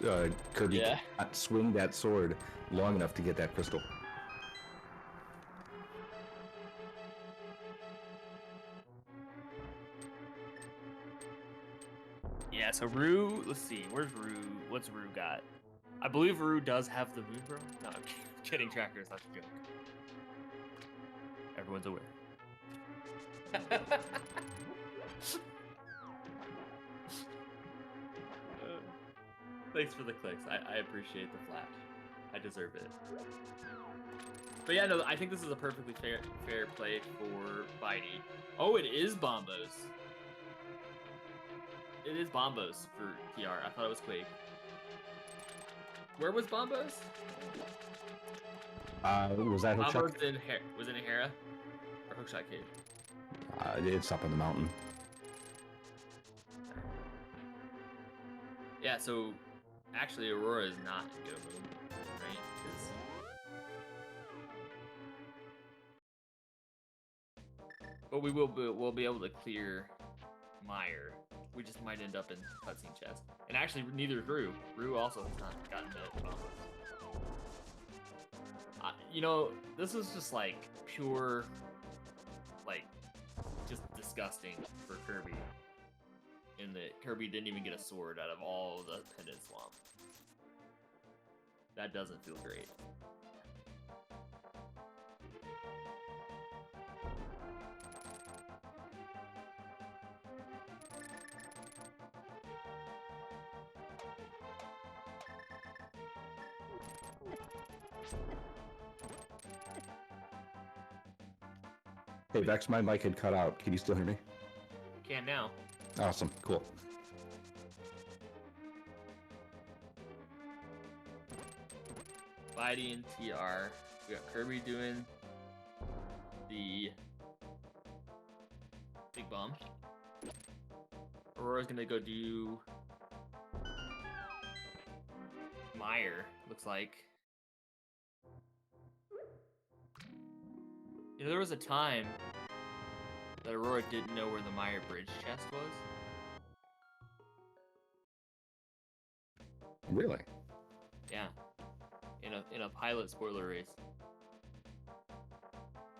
Kirby cannot swing that sword long enough to get that crystal. Yeah, so Rue, let's see, where's Rue? What's Rue got? I believe Rue does have the mood bro. No, I'm kidding, Tracker, it's not a joke. Everyone's aware. Thanks for the clicks. I appreciate the flash. I deserve it. But yeah, no, I think this is a perfectly fair play for bydey. Oh, it is Bombos. It is Bombos for TR. I thought it was Quake. Where was Bombos? Was that Hookshot? Bombos was in Hera or Hookshot Cave? It's up on the mountain. Yeah, so actually Aurora is not in Go Moon, right? But we'll be able to clear Meyer. We just might end up in cutscene chest. And actually, neither is Rue. Rue also has not gotten it. You know, this is just like pure, like, just disgusting for Kirby. In that Kirby didn't even get a sword out of all the Pendant Swamp. That doesn't feel great. Hey, Vex, my mic had cut out. Can you still hear me? Can now. Awesome. Cool. bydey and TR. We got Kirby doing the big bomb. Aurora's gonna go do Meyer, looks like. You know, there was a time that Aurora didn't know where the Meyer Bridge chest was. Really? Yeah. In a pilot spoiler race.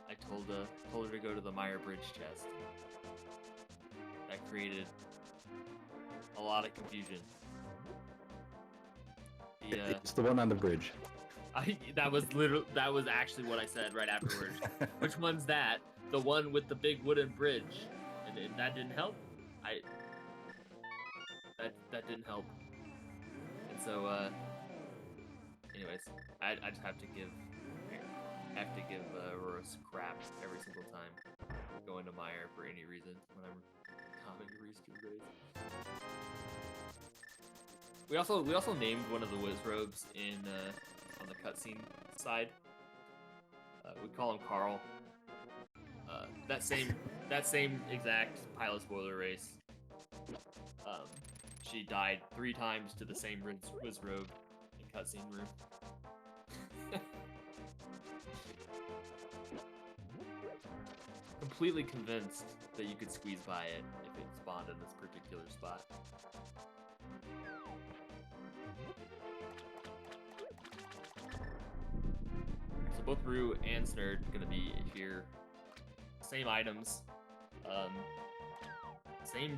I told her to go to the Meyer Bridge chest. That created a lot of confusion. It's the one on the bridge. That was actually what I said right afterwards. Which one's that? The one with the big wooden bridge. And that didn't help? That didn't help. And so anyways, I just have to give Auroras crap every single time going to Meyer for any reason when I'm common restream race. We also named one of the Wiz robes in on the cutscene side. We call him Carl. That same exact pilot spoiler race. She died 3 times to the same Wiz robe in cutscene room. Completely convinced that you could squeeze by it if it spawned in this particular spot. So both Rue and Snurd are gonna be here. Same items. Same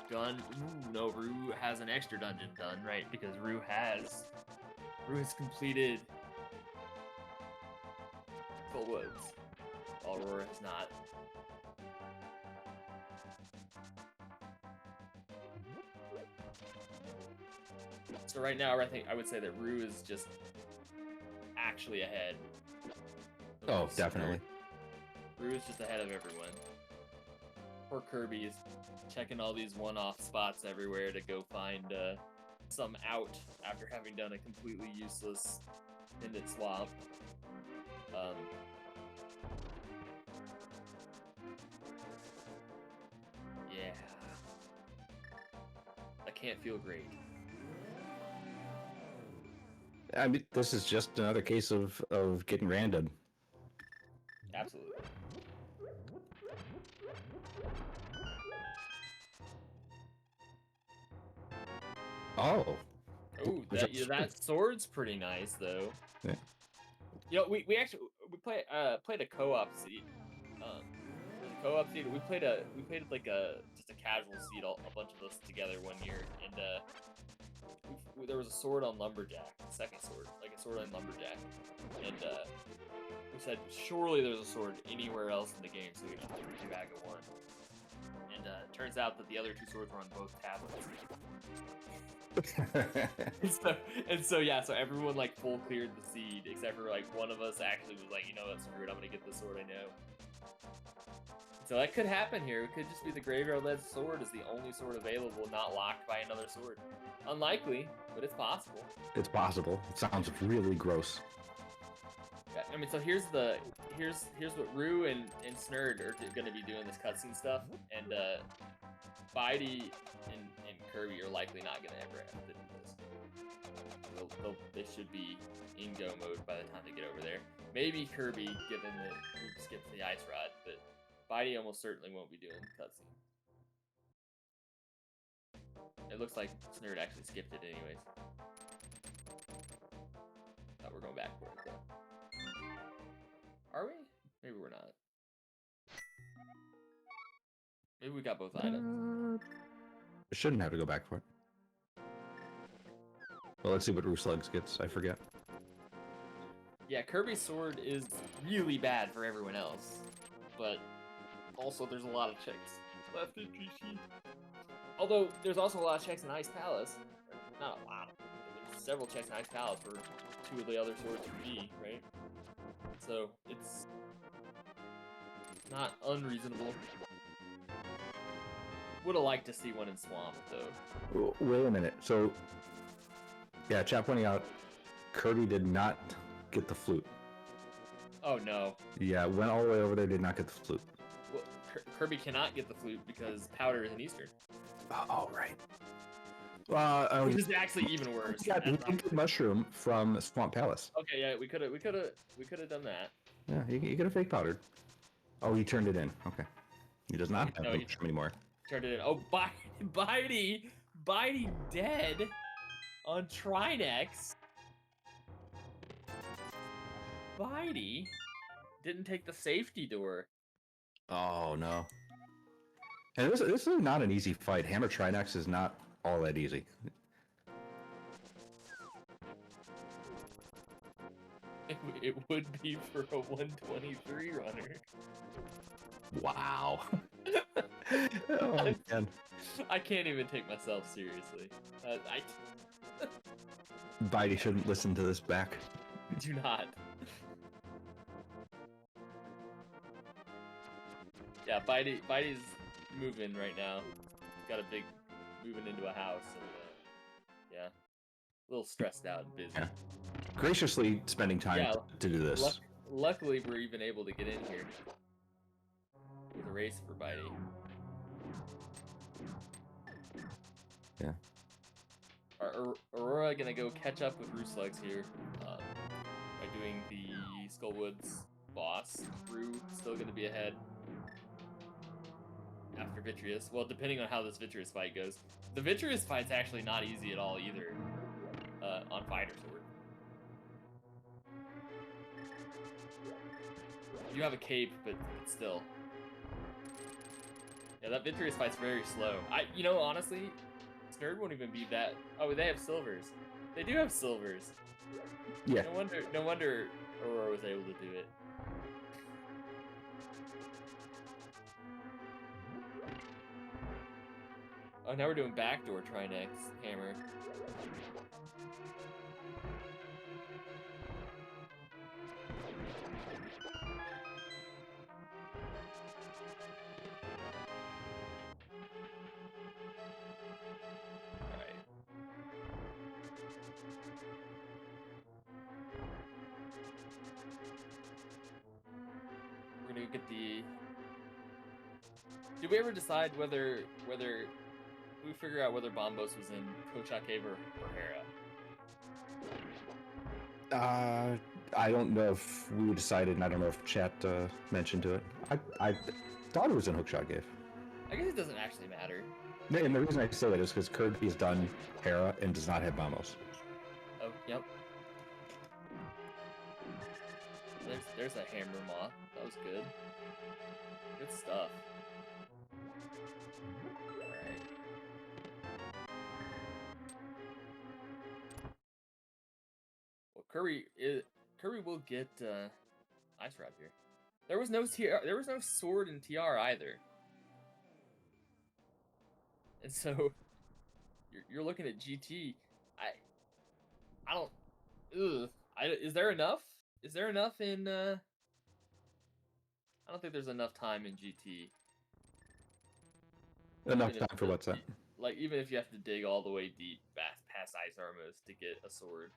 gun. Ooh, no, Rue has an extra dungeon done, right? Because Rue has completed Skullwoods. Aurora has not. So right now, I would say that Rue is just actually ahead. Oh, definitely. Rue is just ahead of everyone. Poor Kirby is checking all these one-off spots everywhere to go find some out after having done a completely useless Indit swap. Yeah. I can't feel great. I mean, this is just another case of getting random. Absolutely. Oh. Oh, that sword's pretty nice though. Yeah. You know, we played a co-op seed. Co-op seed. We played like just a casual seed, a bunch of us together one year, and there was a sword on Lumberjack, second sword, like a sword on Lumberjack, and we said surely there's a sword anywhere else in the game, so we just took a bag of one. And turns out that the other two swords were on both tablets. so everyone like full cleared the seed except for like one of us actually was like, you know what, screw it, I'm gonna get the sword I know. So that could happen here. It could just be the graveyard-led sword is the only sword available, not locked by another sword. Unlikely, but it's possible. It's possible. It sounds really gross. Yeah, I mean, so here's what Rue and Snurd are going to be doing this cutscene stuff, and bydey and Kirby are likely not going to ever have to do this. They should be in go mode by the time they get over there. Maybe Kirby, given that Rue skipped the ice rod, but bydey almost certainly won't be doing the cutscene. It looks like Snurd actually skipped it anyways. Thought we're going back for it though. Are we? Maybe we're not. Maybe we got both items. Shouldn't have to go back for it. Well, let's see what rooslugs gets. I forget. Yeah, Kirby's sword is really bad for everyone else, but also there's a lot of checks left in GC. Although there's also a lot of checks in Ice Palace. Not a lot. There's several checks in Ice Palace for two of the other swords for G, right? So it's not unreasonable. Would have liked to see one in Swamp though. Wait a minute. So, yeah, chat pointing out, Kirby did not get the flute. Oh no. Yeah, went all the way over there, did not get the flute. Well, Kirby cannot get the flute because Powder is an Eastern. Oh, right. Which is actually even worse. Yeah, he did get mushroom from Swamp Palace. Okay, yeah, we could have done that. Yeah, he could have fake powdered. Oh, he turned it in. Okay. He does not have mushroom anymore. Turned it in. Oh, bydey dead on Trinex. Bydey didn't take the safety door. Oh no. And this is not an easy fight. Hammer Trinex is not all that easy. It would be for a 123 runner. Wow. Oh man. I can't even take myself seriously. bydey shouldn't listen to this back. Do not. Yeah, bydey's moving right now. Got a big moving into a house, and yeah, a little stressed out and busy. Yeah. Graciously spending time to do this. Luckily, we're even able to get in here with a race for bydey. Yeah. Aurora gonna go catch up with rooslugs here by doing the Skullwoods boss. Rue still gonna be ahead after Vitreous. Well, depending on how this Vitreous fight goes. The Vitreous fight's actually not easy at all either on Fighter Sword. You have a cape, but still. Yeah, that Vitreous fight's very slow. Honestly, Snurd won't even be that. Oh, they have silvers. They do have silvers. Yeah. No wonder Aurora was able to do it. Oh, now we're doing backdoor Trinex hammer. Alright. We're gonna get the... Did we ever decide whether we figure out whether Bombos was in Kochak Cave or Hera? I don't know if we decided, and I don't know if chat mentioned to it. I thought it was in Hookshot Cave. I guess it doesn't actually matter. And the reason I say that is because Kirby's done Hera and does not have Bombos. Oh, yep. There's a hammer moth. That was good. Good stuff. Alright. Well, Kirby will get Ice Rod here. There was no sword in TR either. And so you're looking at GT. I don't. Ugh. Is there enough? Is there enough in? I don't think there's enough time in GT. Enough time for what's that? Like even if you have to dig all the way deep past Ice Armos to get a sword,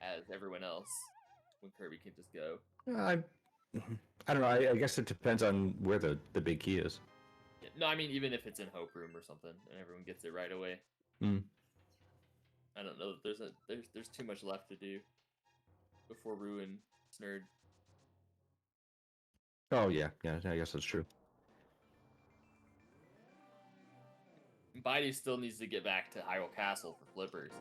as everyone else, when Kirby can just go. I don't know. I guess it depends on where the big key is. Yeah, no, I mean even if it's in Hope Room or something, and everyone gets it right away. I don't know. There's too much left to do before Ruin Snurd. Oh yeah, I guess that's true. Bydey still needs to get back to Hyrule Castle for flippers.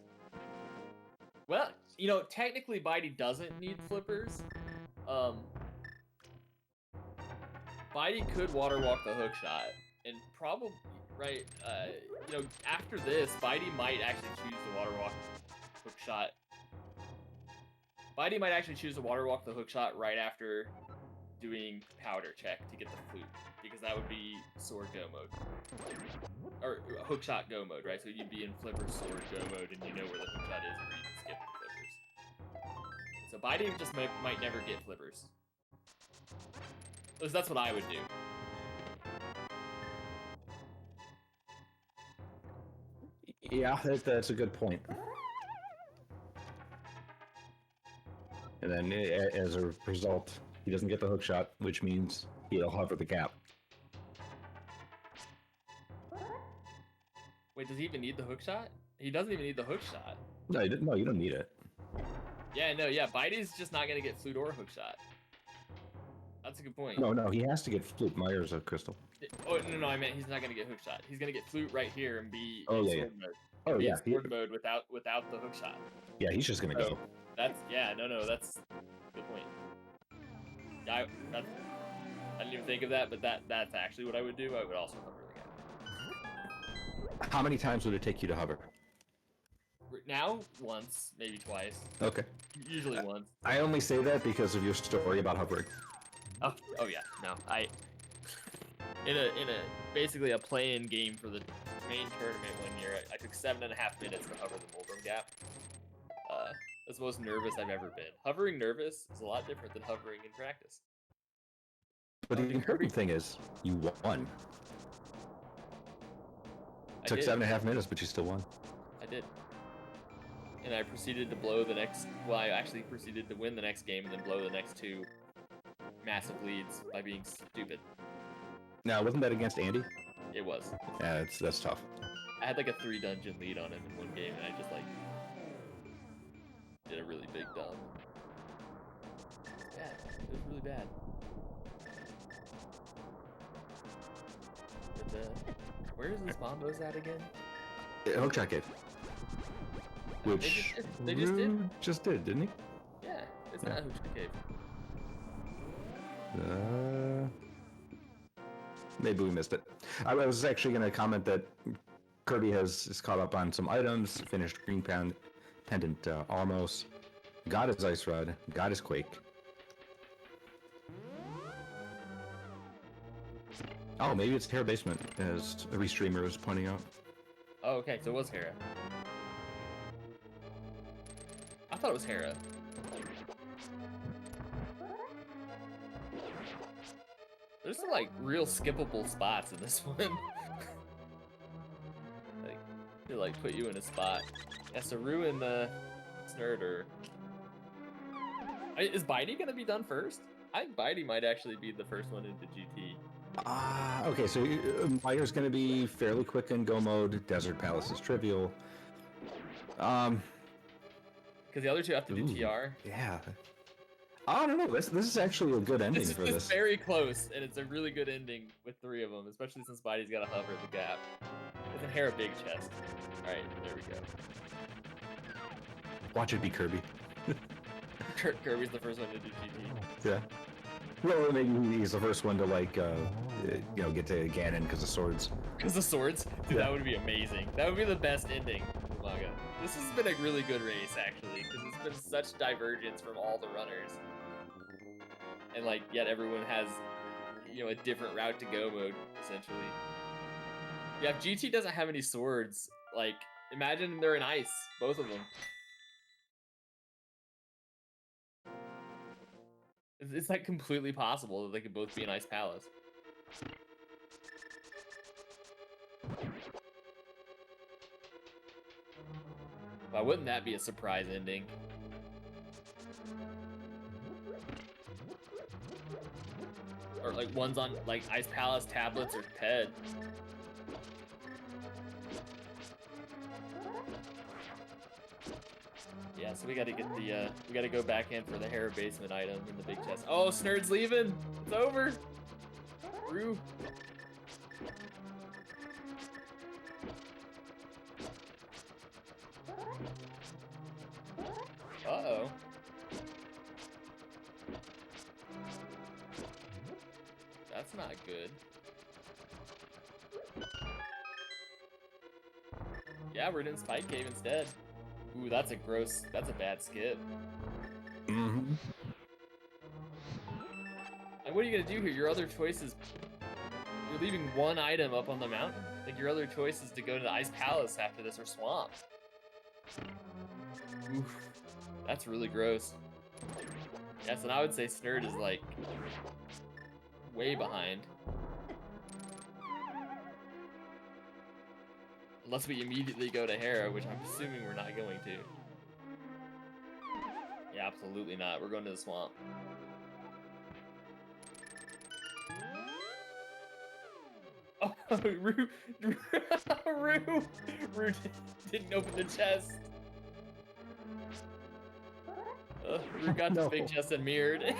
Well, you know, technically Bydey doesn't need flippers. Bydey could water walk the hook shot, and probably right. You know, after this, Bydey might actually choose to water walk hook shot. Bydey might actually choose to water walk the hook shot right after doing powder check to get the flute, because that would be sword go mode. Or hook shot go mode, right? So you'd be in flipper sword go mode, and you know where the hook shot is, where you can skip the flippers. So Bydey just might never get flippers. At least that's what I would do. Yeah, that's a good point. And then as a result, he doesn't get the hook shot, which means he'll hover the gap. Wait, does he even need the hook shot? He doesn't even need the hook shot. No, you don't need it. Yeah, no, yeah, Bydey's just not gonna get flute or hook shot. That's a good point. No, he has to get flute. Myers a crystal. Oh no, I meant he's not gonna get hook shot. He's gonna get flute right here and be in sword mode. Oh yeah, sword mode without the hook shot. Yeah, he's just gonna go. That's that's a good point. I didn't even think of that, but that's actually what I would do. I would also hover the gap. How many times would it take you to hover? Now, once, maybe twice. Okay. Usually once. I only say that because of your story about hovering. Oh yeah, no, in a basically a play-in game for the main tournament one year, I took 7.5 minutes to hover the Moldrum gap. That's the most nervous I've ever been. Hovering nervous is a lot different than hovering in practice. But the important thing is, you won. It took 7.5 minutes, but you still won. I did. And I proceeded to blow the next... Well, I actually proceeded to win the next game and then blow the next two massive leads by being stupid. Now, wasn't that against Andy? It was. Yeah, that's tough. I had like a 3-dungeon lead on him in one game, and I just like did a really big dump. Bad. It was really bad. But, where is this Bombos at again? Hookshot Cave. Which they just did, didn't he? Yeah, it's not Hookshot Cave. Maybe we missed it. I was actually going to comment that Kirby is caught up on some items, finished Green Pendant almost, got his Ice Rod, got his Quake. Oh, maybe it's Terra Basement, as the restreamer was pointing out. Oh, okay, so it was Hera. I thought it was Hera. There's some like real skippable spots in this one. Like, to like put you in a spot. Yeah, so Rue and Snurd are... Is bydey gonna be done first? I think bydey might actually be the first one into GT. Okay, so Mire's going to be fairly quick in Go mode. Desert Palace is trivial. Because the other two have to do Ooh, TR. Yeah. I don't know. This is actually a good ending for It's this. very close, and it's a really good ending with 3 of them, especially since bydey's got to hover the gap. It's a Hera big chest. All right, there we go. Watch it be Kirby. Kirby's the first one to do GT. Yeah. Well, maybe he's the first one to like, get to Ganon because of swords. Because of swords? Dude, that would be amazing. That would be the best ending of the manga. This has been a really good race, actually, because it's been such divergence from all the runners. And, like, yet everyone has, a different route to go mode, essentially. Yeah, if GT doesn't have any swords, like, imagine they're in ice, both of them. It's like completely possible that they could both be in Ice Palace. Why wouldn't that be a surprise ending? Or like one's on like Ice Palace tablets or TED. Yeah, so we gotta get the we gotta go back in for the Hera basement item in the big chest. Oh, Snurd's leaving! It's over! Rue. Uh-oh. That's not good. Yeah, we're in Spike Cave instead. Ooh, that's a bad skip. Mm-hmm. Like, what are you gonna do here? Your other choice is... You're leaving one item up on the mountain. Like, your other choice is to go to the Ice Palace after this, or Swamp. Oof. That's really gross. Yes, and I would say Snurd is, like, way behind. Unless we immediately go to Hera, which I'm assuming we're not going to. Yeah, absolutely not. We're going to the swamp. Oh, Rue didn't open the chest. Rue got the big chest and mirrored.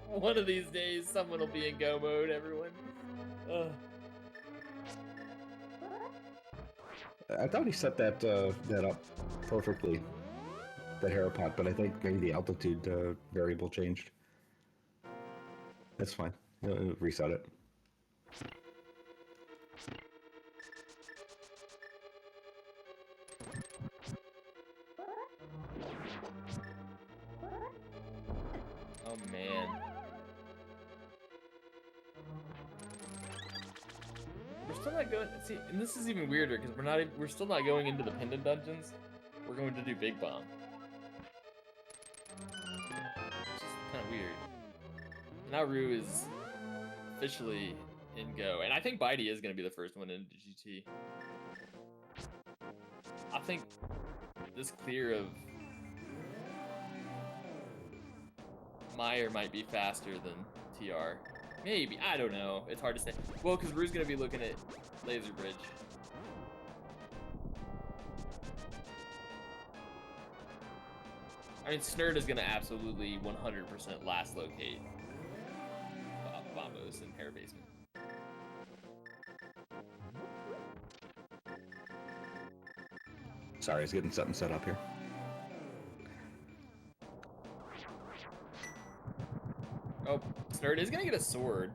One of these days, someone will be in go mode, everyone. I thought he set that up perfectly, that Hera pot, but I think maybe the altitude variable changed. That's fine. Reset it. Oh man. We're still not going. See, and this is even weirder because we're still not going into the pendant dungeons. We're going to do Big Bomb. It's just kind of weird. Now Rue is officially in Go, and I think bydey is going to be the first one into GT. I think this clear of Meyer might be faster than TR. Maybe. I don't know. It's hard to say. Well, because Rue's going to be looking at Laser Bridge. I mean, Snurd is going to absolutely 100% last locate Bombos in Hera Basement. Sorry, I was getting something set up here. Oh, Snurd is gonna get a sword.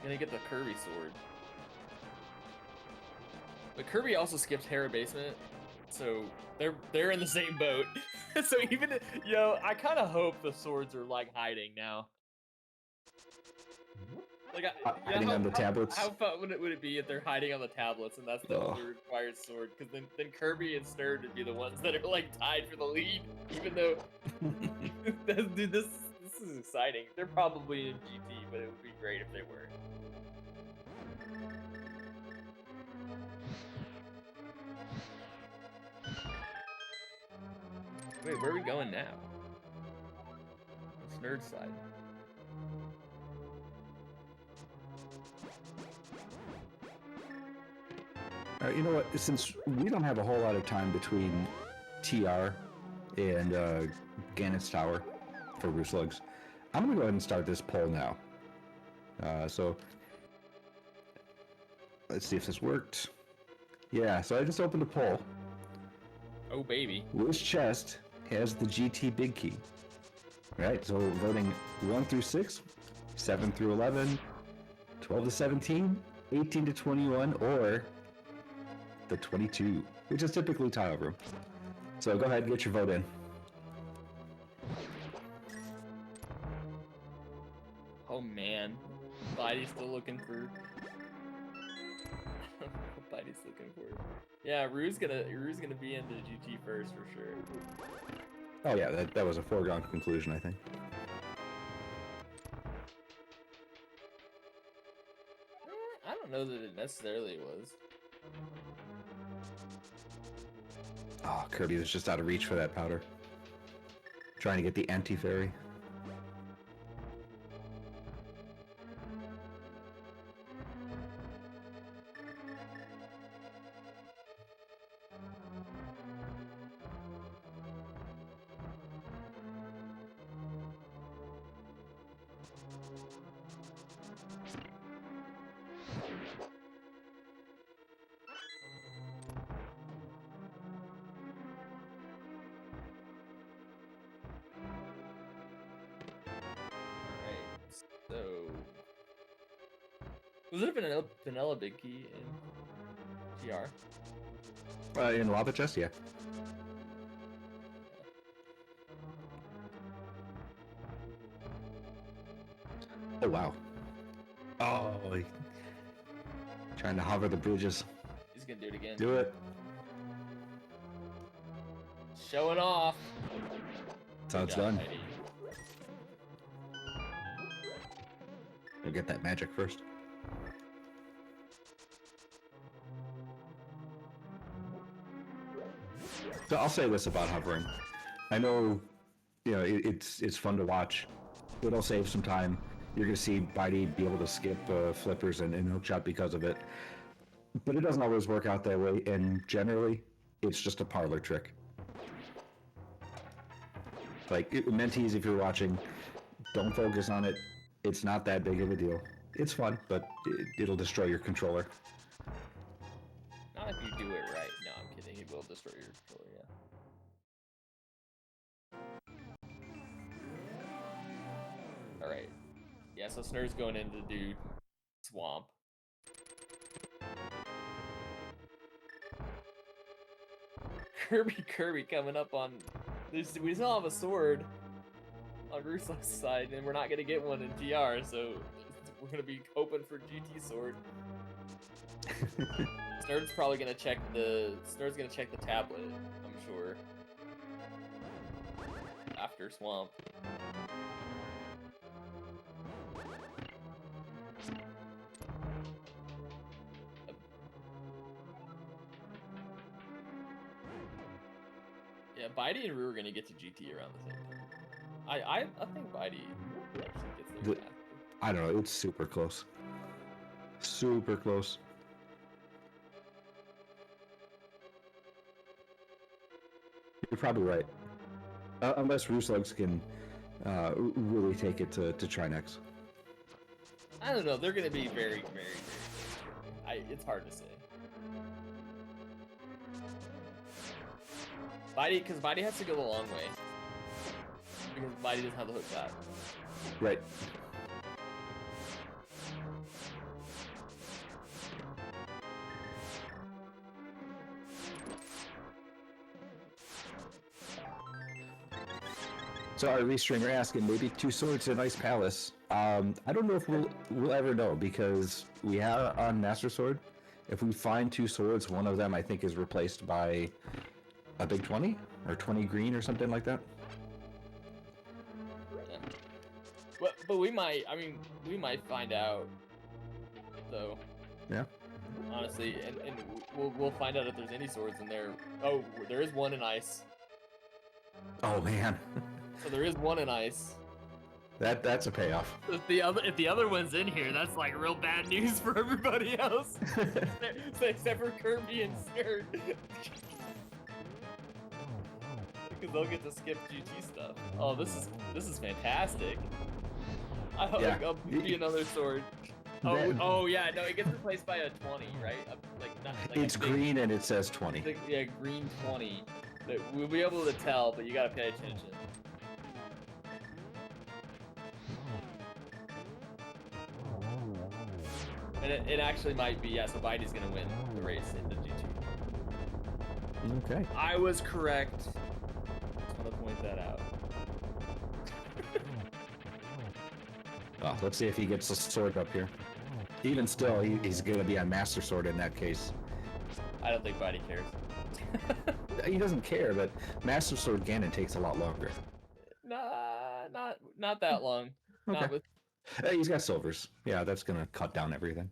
Gonna get the Kirby sword. But Kirby also skipped Hera Basement, so they're in the same boat. So even I kind of hope the swords are like hiding now. Like hiding on the tablets. How fun would it be if they're hiding on the tablets and that's the only required sword? Because then Kirby and Snurd would be the ones that are like tied for the lead, even though dude, this is exciting. They're probably in GT, but it would be great if they were. Wait, where are we going now? On Snurd's side. You know what? Since we don't have a whole lot of time between TR and Gannett's Tower for rooslugs, I'm gonna go ahead and start this poll now. So let's see if this worked. Yeah, so I just opened a poll. Oh baby. Which chest has the GT big key? Right, so voting 1 through 6, 7 through 11, 12 to 17, 18 to 21, or the 22, which is typically tile room. So go ahead and get your vote in. Oh man, Bydey's still looking for. Bydey's looking for. Yeah, Roo's gonna be into GT first for sure. Oh yeah, that was a foregone conclusion, I think. I don't know that it necessarily was. Oh, Kirby was just out of reach for that powder. Trying to get the anti-fairy. So, was it a vanilla big key in GR? In lava chest, yeah. Oh wow. Oh, trying to hover the bridges. He's gonna do it again. Do it. Showing off. That's how it's done. We'll get that magic first. So I'll say this about hovering. I know, it's fun to watch. It'll save some time. You're gonna see Bydey be able to skip flippers and hookshot because of it. But it doesn't always work out that way, and generally, it's just a parlor trick. Like, mentees, if you're watching, don't focus on it. It's not that big of a deal. It's fun, but it'll destroy your controller. Not if you do it right. No, I'm kidding. It will destroy your controller, yeah. Alright. Yeah, so Snur's going in to do Swamp. Kirby coming up on... We still have a sword on Rooslugs' side, and we're not gonna get one in TR, so we're gonna be hoping for GT sword. Snurd's probably gonna check the tablet, I'm sure. After Swamp. Yeah, Bydey and Roo are gonna get to GT around the same time. I think Bydey actually gets there faster. I don't know, it's super close. Super close. You're probably right. Unless rooslugs can really take it to Trinex. I don't know, they're gonna be very, very, very... it's hard to say. Because Bydey has to go the long way. Because Bydey doesn't have the hook shot. Right. So our restreamer asking, maybe 2 swords in Ice Palace. I don't know if we'll ever know, because we have on Master Sword. If we find 2 swords, one of them I think is replaced by a big 20 or 20 green or something like that. Yeah. But we might. I mean, we might find out. Though. Yeah. Honestly, and we'll find out if there's any swords in there. Oh, there is one in ice. Oh man. So there is one in ice. That's a payoff. If the other one's in here, that's like real bad news for everybody else. Except for Kirby and Skirt. Because they'll get to skip GT stuff. Oh, this is fantastic. I hope I'll be another sword. Oh yeah, no, it gets replaced by a 20, right? It's green and it says 20. Yeah, green 20. We'll be able to tell, but you gotta pay attention. And it actually might be, yeah, so bydey's gonna win the race into GT. Okay. I was correct. Just want to point that out. Oh, let's see if he gets the sword up here. Even still, he's gonna be on Master Sword in that case. I don't think bydey cares. He doesn't care, but Master Sword Ganon takes a lot longer. Nah, not that long. Okay. Not with He's got silvers. Yeah, that's gonna cut down everything.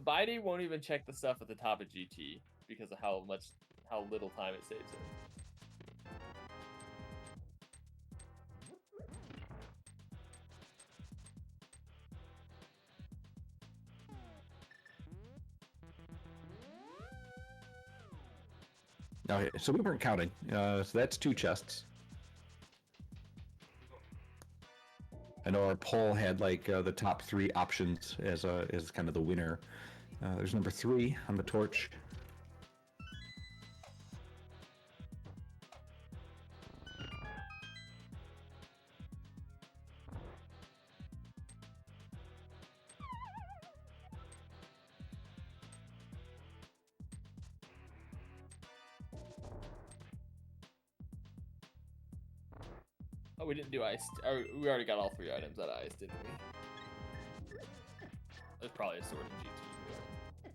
bydey won't even check the stuff at the top of GT because of how little time it saves him. Okay, so we weren't counting. So that's 2 chests. I know our poll had like the top 3 options as kind of the winner. There's number 3 on the torch. Oh, we didn't do ice. We already got all 3 items out of ice, didn't we? There's probably a sword in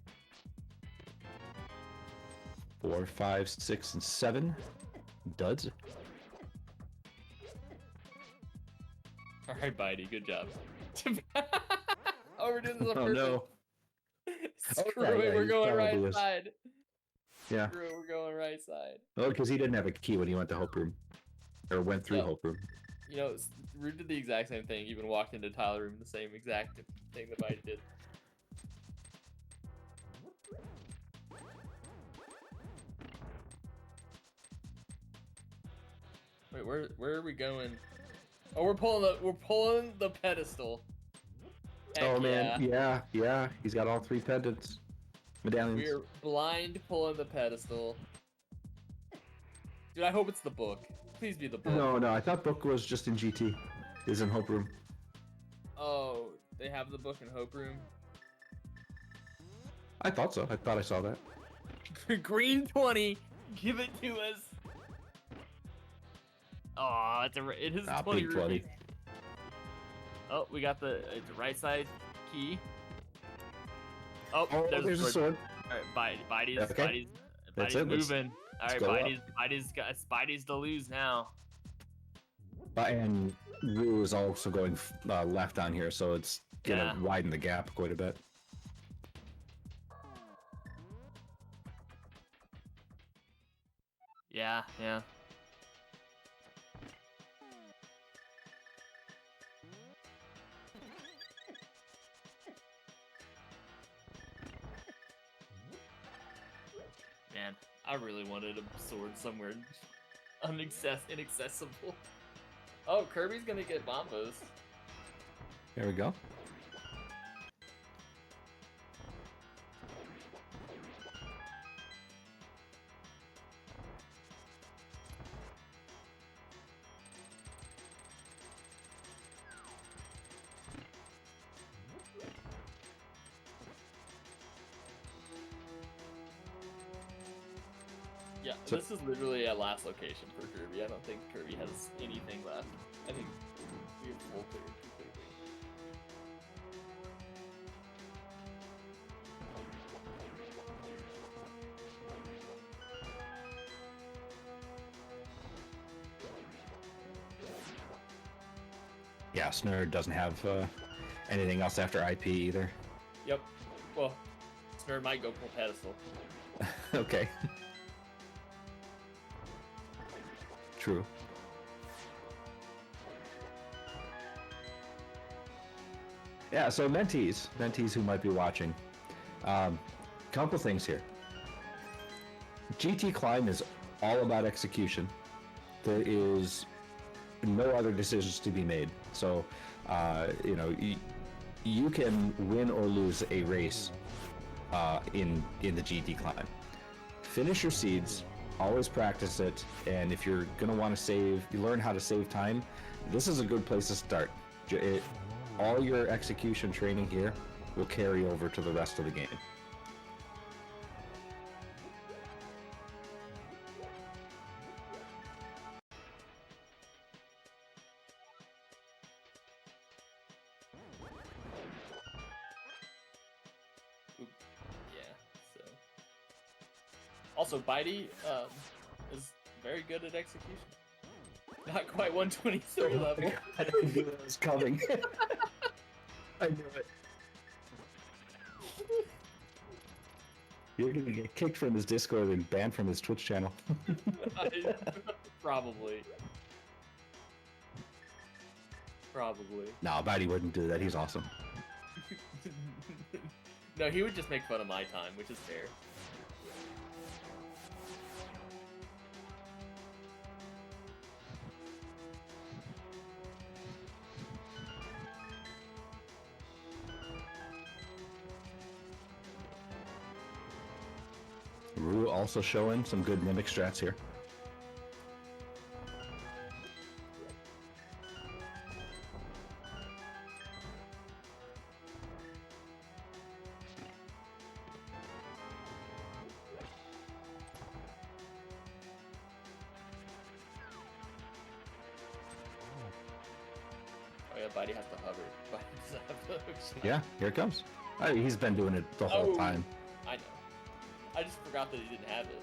GT. 4, 5, 6, and 7 duds. All right, bydey, good job. Oh, we're doing this on Oh purpose. no. Screw Okay, it, yeah, we're he going probably right is. side. Yeah. Screw it, we're going right side. Oh, because he didn't have a key when he went to Hope Room. Or went through Yep. Hope Room. You know, Rude did the exact same thing. Even walked into Tyler Room, the same exact thing that bydey did. Wait, where are we going? Oh, we're pulling the pedestal. Heck Oh man, yeah. He's got all 3 pendants. Medallions. We're blind pulling the pedestal. Dude, I hope it's the book. Please be the book. No, I thought book was just in GT. Is in Hope Room. Oh, they have the book in Hope Room. I thought so. I thought I saw that. Green 20, give it to us. Oh, it is 20 big 20. rupees. Oh, we got the right side key. Oh, Oh, there's a sword. All right, bydey's Okay. That's bydey's it, let's- moving. All right, let's go bydey's to lose now. And Rue is also going left on here, so it's gonna Yeah. widen the gap quite a bit. Yeah. Man, I really wanted a sword somewhere inaccessible. Oh, Kirby's gonna get bombos. There we go. Yeah, So- this is literally a last location for Kirby. I don't think Kirby has anything left. I think we have full clear completely. Yeah, Snur doesn't have anything else after IP either. Yep. Well, Snur might go full pedestal. Okay. True. Yeah, so mentees who might be watching. Couple things here. GT Climb is all about execution. There is no other decisions to be made. So, you can win or lose a race in the GT Climb. Finish your seeds, always practice it, and if you're gonna want to learn how to save time, this is a good place to start. All your execution training here will carry over to the rest of the game. Yeah, so. Also, bydey is very good at execution. Not quite 123 level. I knew that was coming. I knew it. You're gonna get kicked from his Discord and banned from his Twitch channel. Probably. Probably. No, bydey wouldn't do that. He's awesome. No, he would just make fun of my time, which is fair. Rue also showing some good mimic strats here. Oh yeah, bydey has to hover. Bydey doesn't have the hook shot. Yeah, here it comes. He's been doing it the whole time. I know. I just forgot that he didn't have it.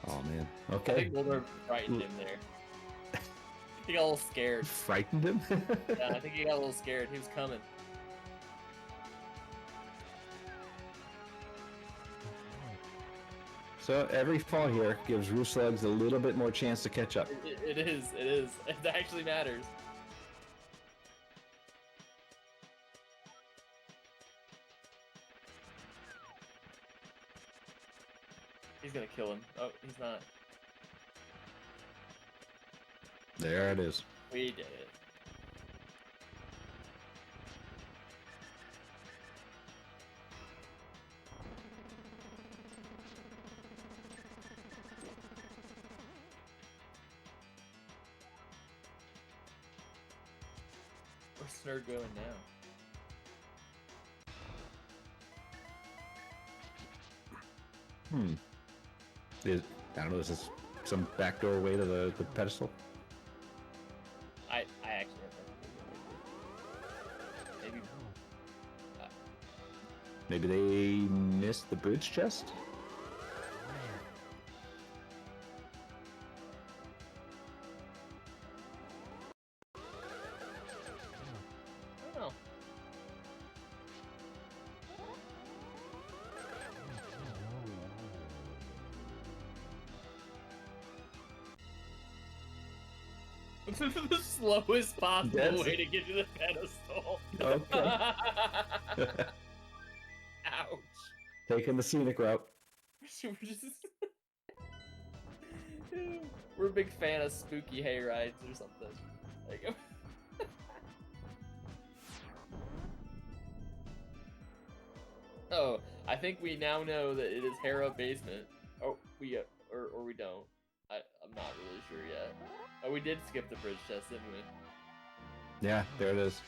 Oh man. I Okay. think Wilder frightened him there. He got a little scared. Frightened him? Yeah, I think he got a little scared. He was coming. So every fall here gives rooslugs a little bit more chance to catch up. It is. It actually matters. He's gonna kill him. Oh, he's not. There it is. We did it. Where's Snur going now? I don't know, is this some backdoor way to the pedestal? I actually have no idea. Maybe. Maybe they missed the bridge chest? I don't know. The slowest possible Yes. way to get to the pedestal. Okay. Ouch. Taking the scenic route. We're just... We're a big fan of spooky hay rides or something. Like... Oh, I think we now know that it is Hera basement. Oh, or we don't. I'm not really sure yet. Oh, we did skip the bridge test, didn't we? Yeah, there it is.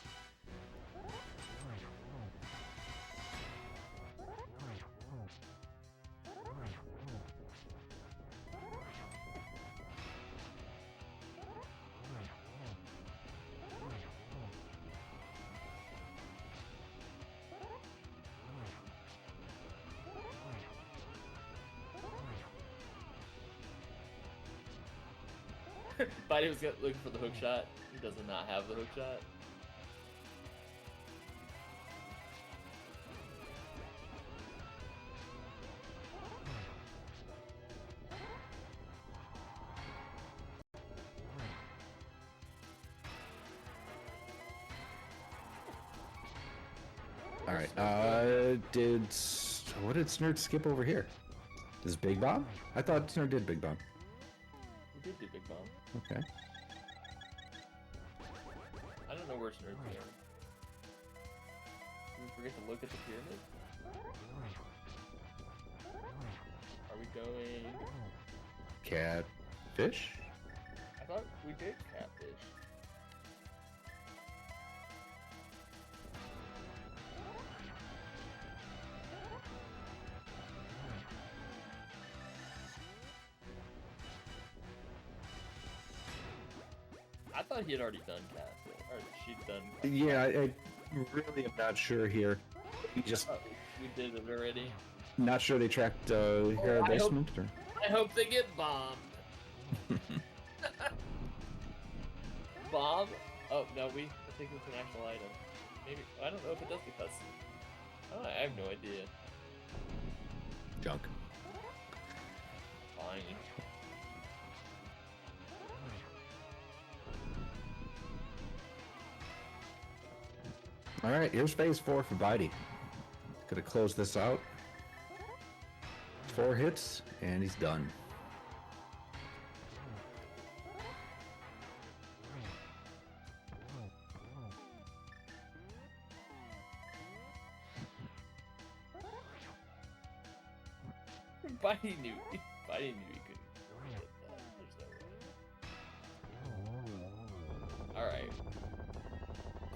Bydey was looking for the hook shot. He does not have the hook shot. All right. What did Snurd skip over here? Is Big Bomb? I thought Snurd did Big Bomb. We did do Big Bomb. Okay. I don't know where Snur's going. Did we forget to look at the pyramid? Are we going... Catfish? I thought we did catfish. I thought he had already done catfish. Or she'd done catfish. Yeah, I really am not sure here. We just We did it already. not sure they tracked her I hope- basement. Or... I hope they get bombed. Bomb? Oh no, I think it's an actual item. Maybe I don't know if it does because I have no idea. Junk. Fine. All right, here's phase 4 for Bydey. Gonna close this out. 4 hits, and he's done. Bydey knew he couldn't hit that. There's no way. Alright.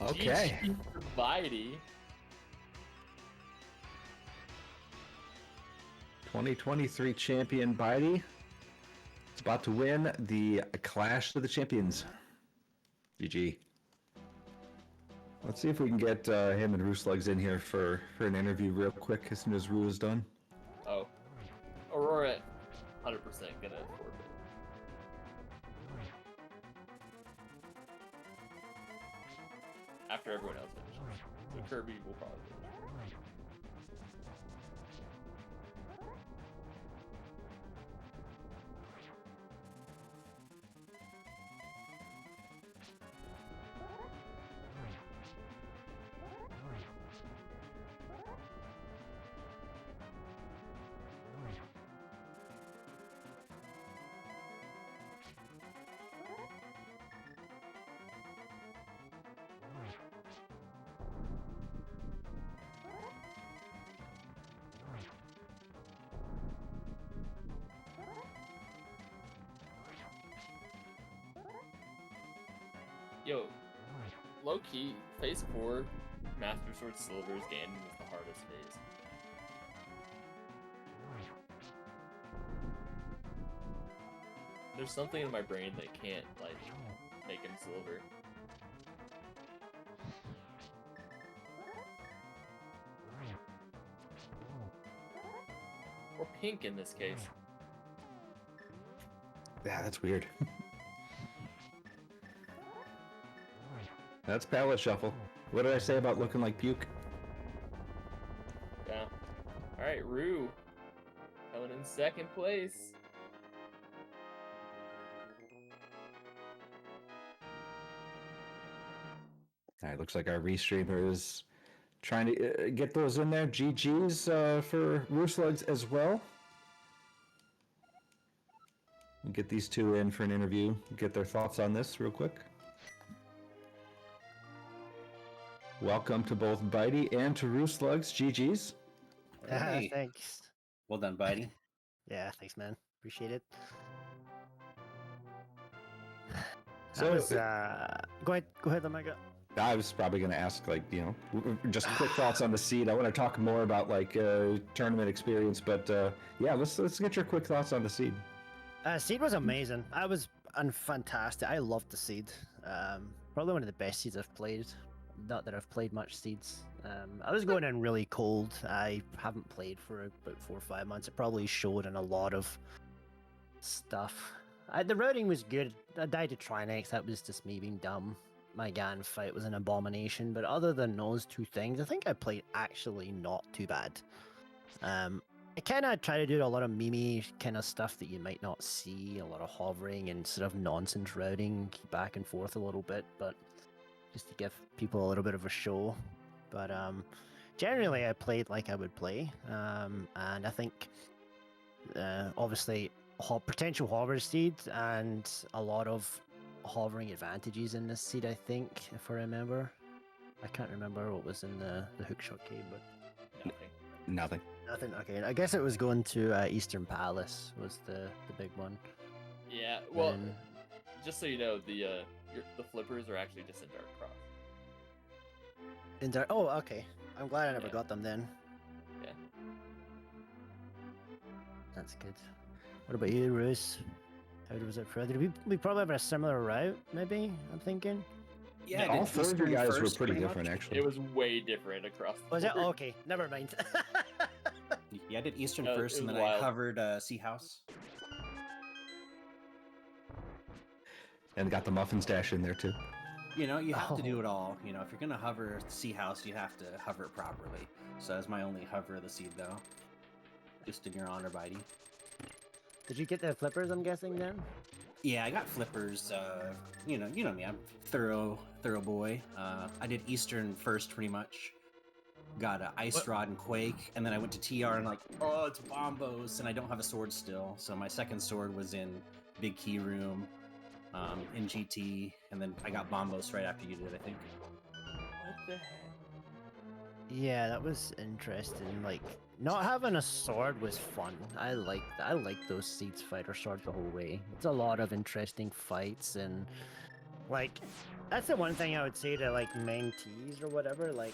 Okay. GG for Bydey. 2023 champion Bydey. It's about to win the Clash of the Champions. GG. Let's see if we can get him and rooslugs in here for an interview real quick as soon as Rue is done. Oh. Aurora 100% gonna forfeit. After everyone else finishes. So Kirby will probably finish. Yo, low key, phase 4, Master Sword Silver's Ganon is the hardest phase. There's something in my brain that can't, like, make him silver. Or pink in this case. Yeah, that's weird. That's palette shuffle. What did I say about looking like puke? Yeah. Alright, Rue. Coming in second place. Alright, looks like our restreamer is trying to get those in there. GG's for rooslugs as well. We'll get these two in for an interview. Get their thoughts on this real quick. Welcome to both Bydey and to rooslugs. GG's. Hey. Thanks. Well done, Bydey. Yeah, thanks, man. Appreciate it. So was, go ahead, Omega. I was probably going to ask, like, just quick thoughts on the seed. I want to talk more about like tournament experience, but yeah, let's get your quick thoughts on the seed. Seed was amazing. I was fantastic. I loved the seed. Probably one of the best seeds I've played. Not that I've played much seeds. I was going in really cold. I haven't played for about 4 or 5 months. It probably showed in a lot of stuff. The routing was good. I died to Trinex. That was just me being dumb. My Gan fight was an abomination. But other than those two things, I think I played actually not too bad. I kind of try to do a lot of meme kind of stuff that you might not see, a lot of hovering and sort of nonsense routing, keep back and forth a little bit, but just to give people a little bit of a show. But generally I played like I would play, and I think obviously potential hover seed and a lot of hovering advantages in this seed, I think, if I remember. I can't remember what was in the hookshot cave, but Nothing. Nothing. okay. I guess it was going to Eastern Palace was the big one. Yeah. Well, And just so you know, the flippers are actually just in Dark Cross. oh, okay. I'm glad I never Yeah. got them then. Yeah. That's good. What about you, Roos? How was it for you? We probably have a similar route, maybe, I'm thinking. Yeah, All four of you Eastern guys were first, pretty much. different, actually. It was way different across the Was it? board. Oh, okay, never mind. Yeah, I did Eastern No, first, it and was then wild. I hovered Sea House. And got the muffin stash in there too. You know, you have to do Oh. it all. You know, if you're gonna hover Sea House, you have to hover it properly. So that's my only hover of the seed, though. Just in your honor, bydey. Did you get the flippers, I'm guessing, then? Yeah, I got flippers. You know me. I'm thorough boy. I did Eastern first, pretty much. Got a Ice What? Rod and Quake, and then I went to TR and like, oh, it's Bombos, and I don't have a sword still. So my second sword was in Big Key Room, in GT, and then I got Bombos right after you did, I think. What the heck? Yeah, that was interesting. Like, not having a sword was fun. I like those seeds fighter swords the whole way. It's a lot of interesting fights, and like that's the one thing I would say to like mentees or whatever. Like,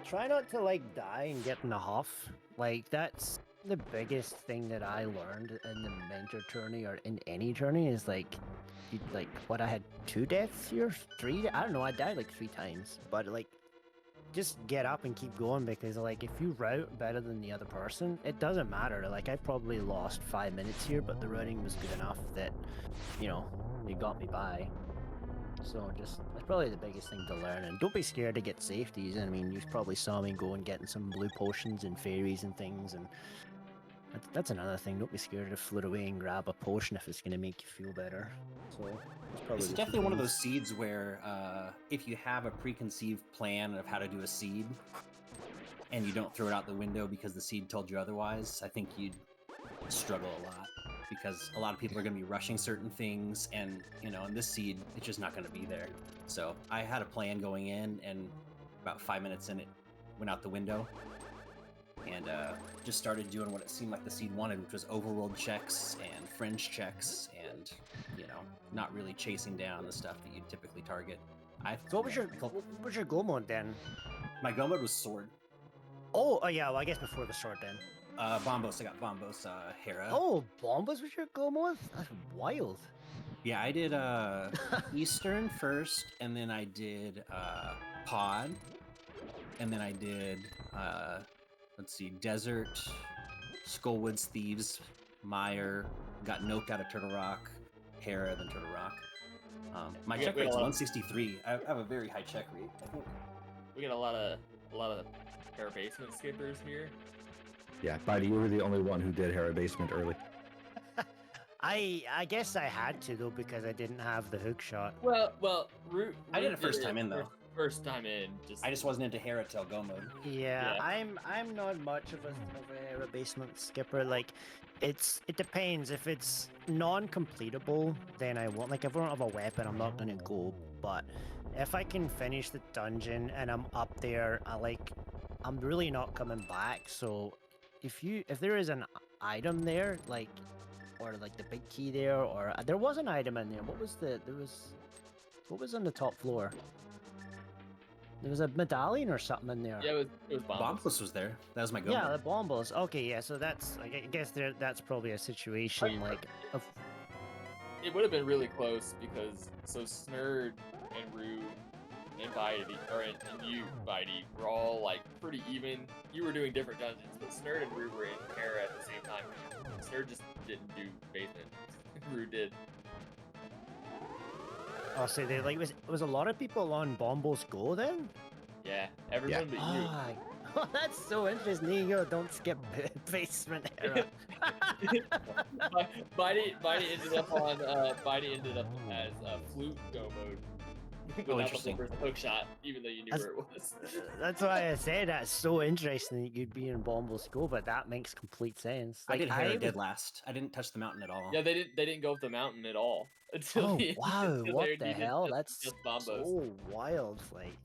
try not to like die and get in a huff. Like, that's the biggest thing that I learned in the mentor tourney or in any tourney is like, I had 2 deaths here, 3. I don't know. I died like 3 times, but like, just get up and keep going, because like if you route better than the other person, it doesn't matter. Like, I probably lost 5 minutes here, but the routing was good enough that, it got me by. So that's probably the biggest thing to learn. And don't be scared to get safeties. I mean, you probably saw me go and getting some blue potions and fairies and things, and that's another thing. Don't be scared to float away and grab a potion if it's going to make you feel better. So that's probably It's the two definitely one of things. those seeds where if you have a preconceived plan of how to do a seed and you don't throw it out the window because the seed told you otherwise, I think you'd struggle a lot, because a lot of people are going to be rushing certain things, and in this seed, it's just not going to be there. So I had a plan going in, and about 5 minutes in, it went out the window, and just started doing what it seemed like the seed wanted, which was overworld checks and fringe checks, and not really chasing down the stuff that you typically target. So what was your go mode then? My go mode was sword. Oh yeah, well, I guess before the sword then. Bombos. I got Bombos, Hera. Oh, Bombas was your go mode? That's wild. Yeah, I did Eastern first, and then I did Pod, and then I did let's see, Desert, Skullwoods, Thieves, Mire, got Noked out of Turtle Rock, Hera, then Turtle Rock. My Yeah, check we rate's all- 163. I have a very high check rate, I think. We got a lot of air basement skippers here. Yeah, Bydey, you were the only one who did Hera Basement early. I guess I had to though, because I didn't have the hook shot. Well, Root. I did Root it first time in, though. First time in, I just wasn't into Hera till go mode. Yeah, Yeah. I'm not much of a basement skipper. Like, it depends. If it's non-completable, then I won't. Like, if I don't have a weapon, I'm not gonna go. But if I can finish the dungeon and I'm up there, I'm really not coming back. So if there is an item there, like, or like the big key there, or there was an item in there. What was on the top floor? There was a medallion or something in there. Yeah, it was bombs. Bombus was there. That was my go. Yeah, the bombos. Okay, yeah. So that's, I guess that's probably a situation like of. It would have been really close because Snurd and Rue and bydey, and you, bydey, were all like pretty even. You were doing different dungeons, but Snurd and Rue were in Terra at the same time. Snurd just didn't do basement. Rue did. Oh, so they like was a lot of people on Bombos Go then? Yeah, everyone but you. Oh, that's so interesting. There you go. Don't skip basement era. Bydey ended up as flute go mode. Without interesting. the hook shot, even though you knew where it was. That's why I said that's so interesting that you'd be in Bombos Go, but that makes complete sense. I Like, did Hera dead last. I didn't touch the mountain at all. Yeah, they didn't go up the mountain at all until Oh the wow! until What they the needed hell? just- That's just bombos. so wild. Like,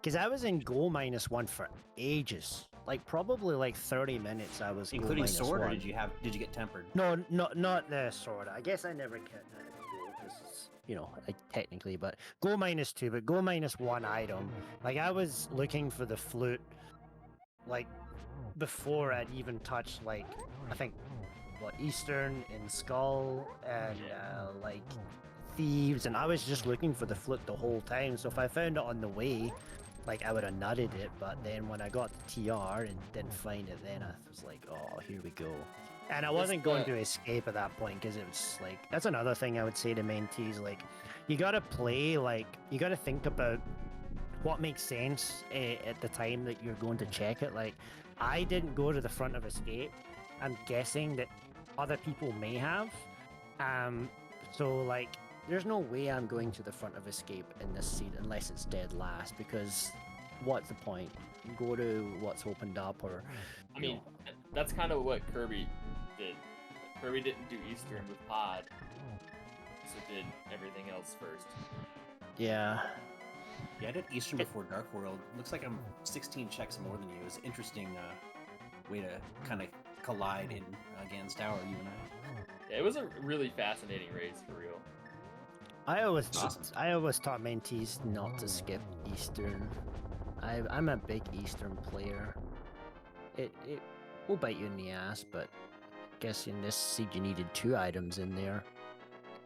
because I was in Go -1 for ages. Like probably like 30 minutes. I was Including Go sword, or -1. did you get tempered? No, not the sword. I guess I never kept that. Because like technically, but Go -2, but Go -1 item. Like I was looking for the flute, like before I'd even touched like I think what Eastern and Skull and like Thieves, and I was just looking for the flute the whole time. So if I found it on the way, like I would have nutted it, but then when I got the TR and didn't find it, then I was like, oh, here we go. And I wasn't going to escape at that point because it was like, that's another thing I would say to mentees, like, you gotta play, like, you gotta think about what makes sense at the time that you're going to check it. Like, I didn't go to the front of escape. I'm guessing that other people may have. So like, there's no way I'm going to the front of escape in this seed unless it's dead last, because what's the point? Go to what's opened up, or I mean, that's kind of what Kirby did. Kirby didn't do Eastern with Pod, so did everything else first. yeah. Yeah, I did Eastern before Dark World. Looks like I'm 16 checks more than you. It was an interesting way to kind of collide in against Tower, you and I. Yeah, it was a really fascinating race for real. I always Awesome. taught mentees not to skip Eastern. I'm a big Eastern player. It will bite you in the ass, but I guess in this seed you needed 2 items in there,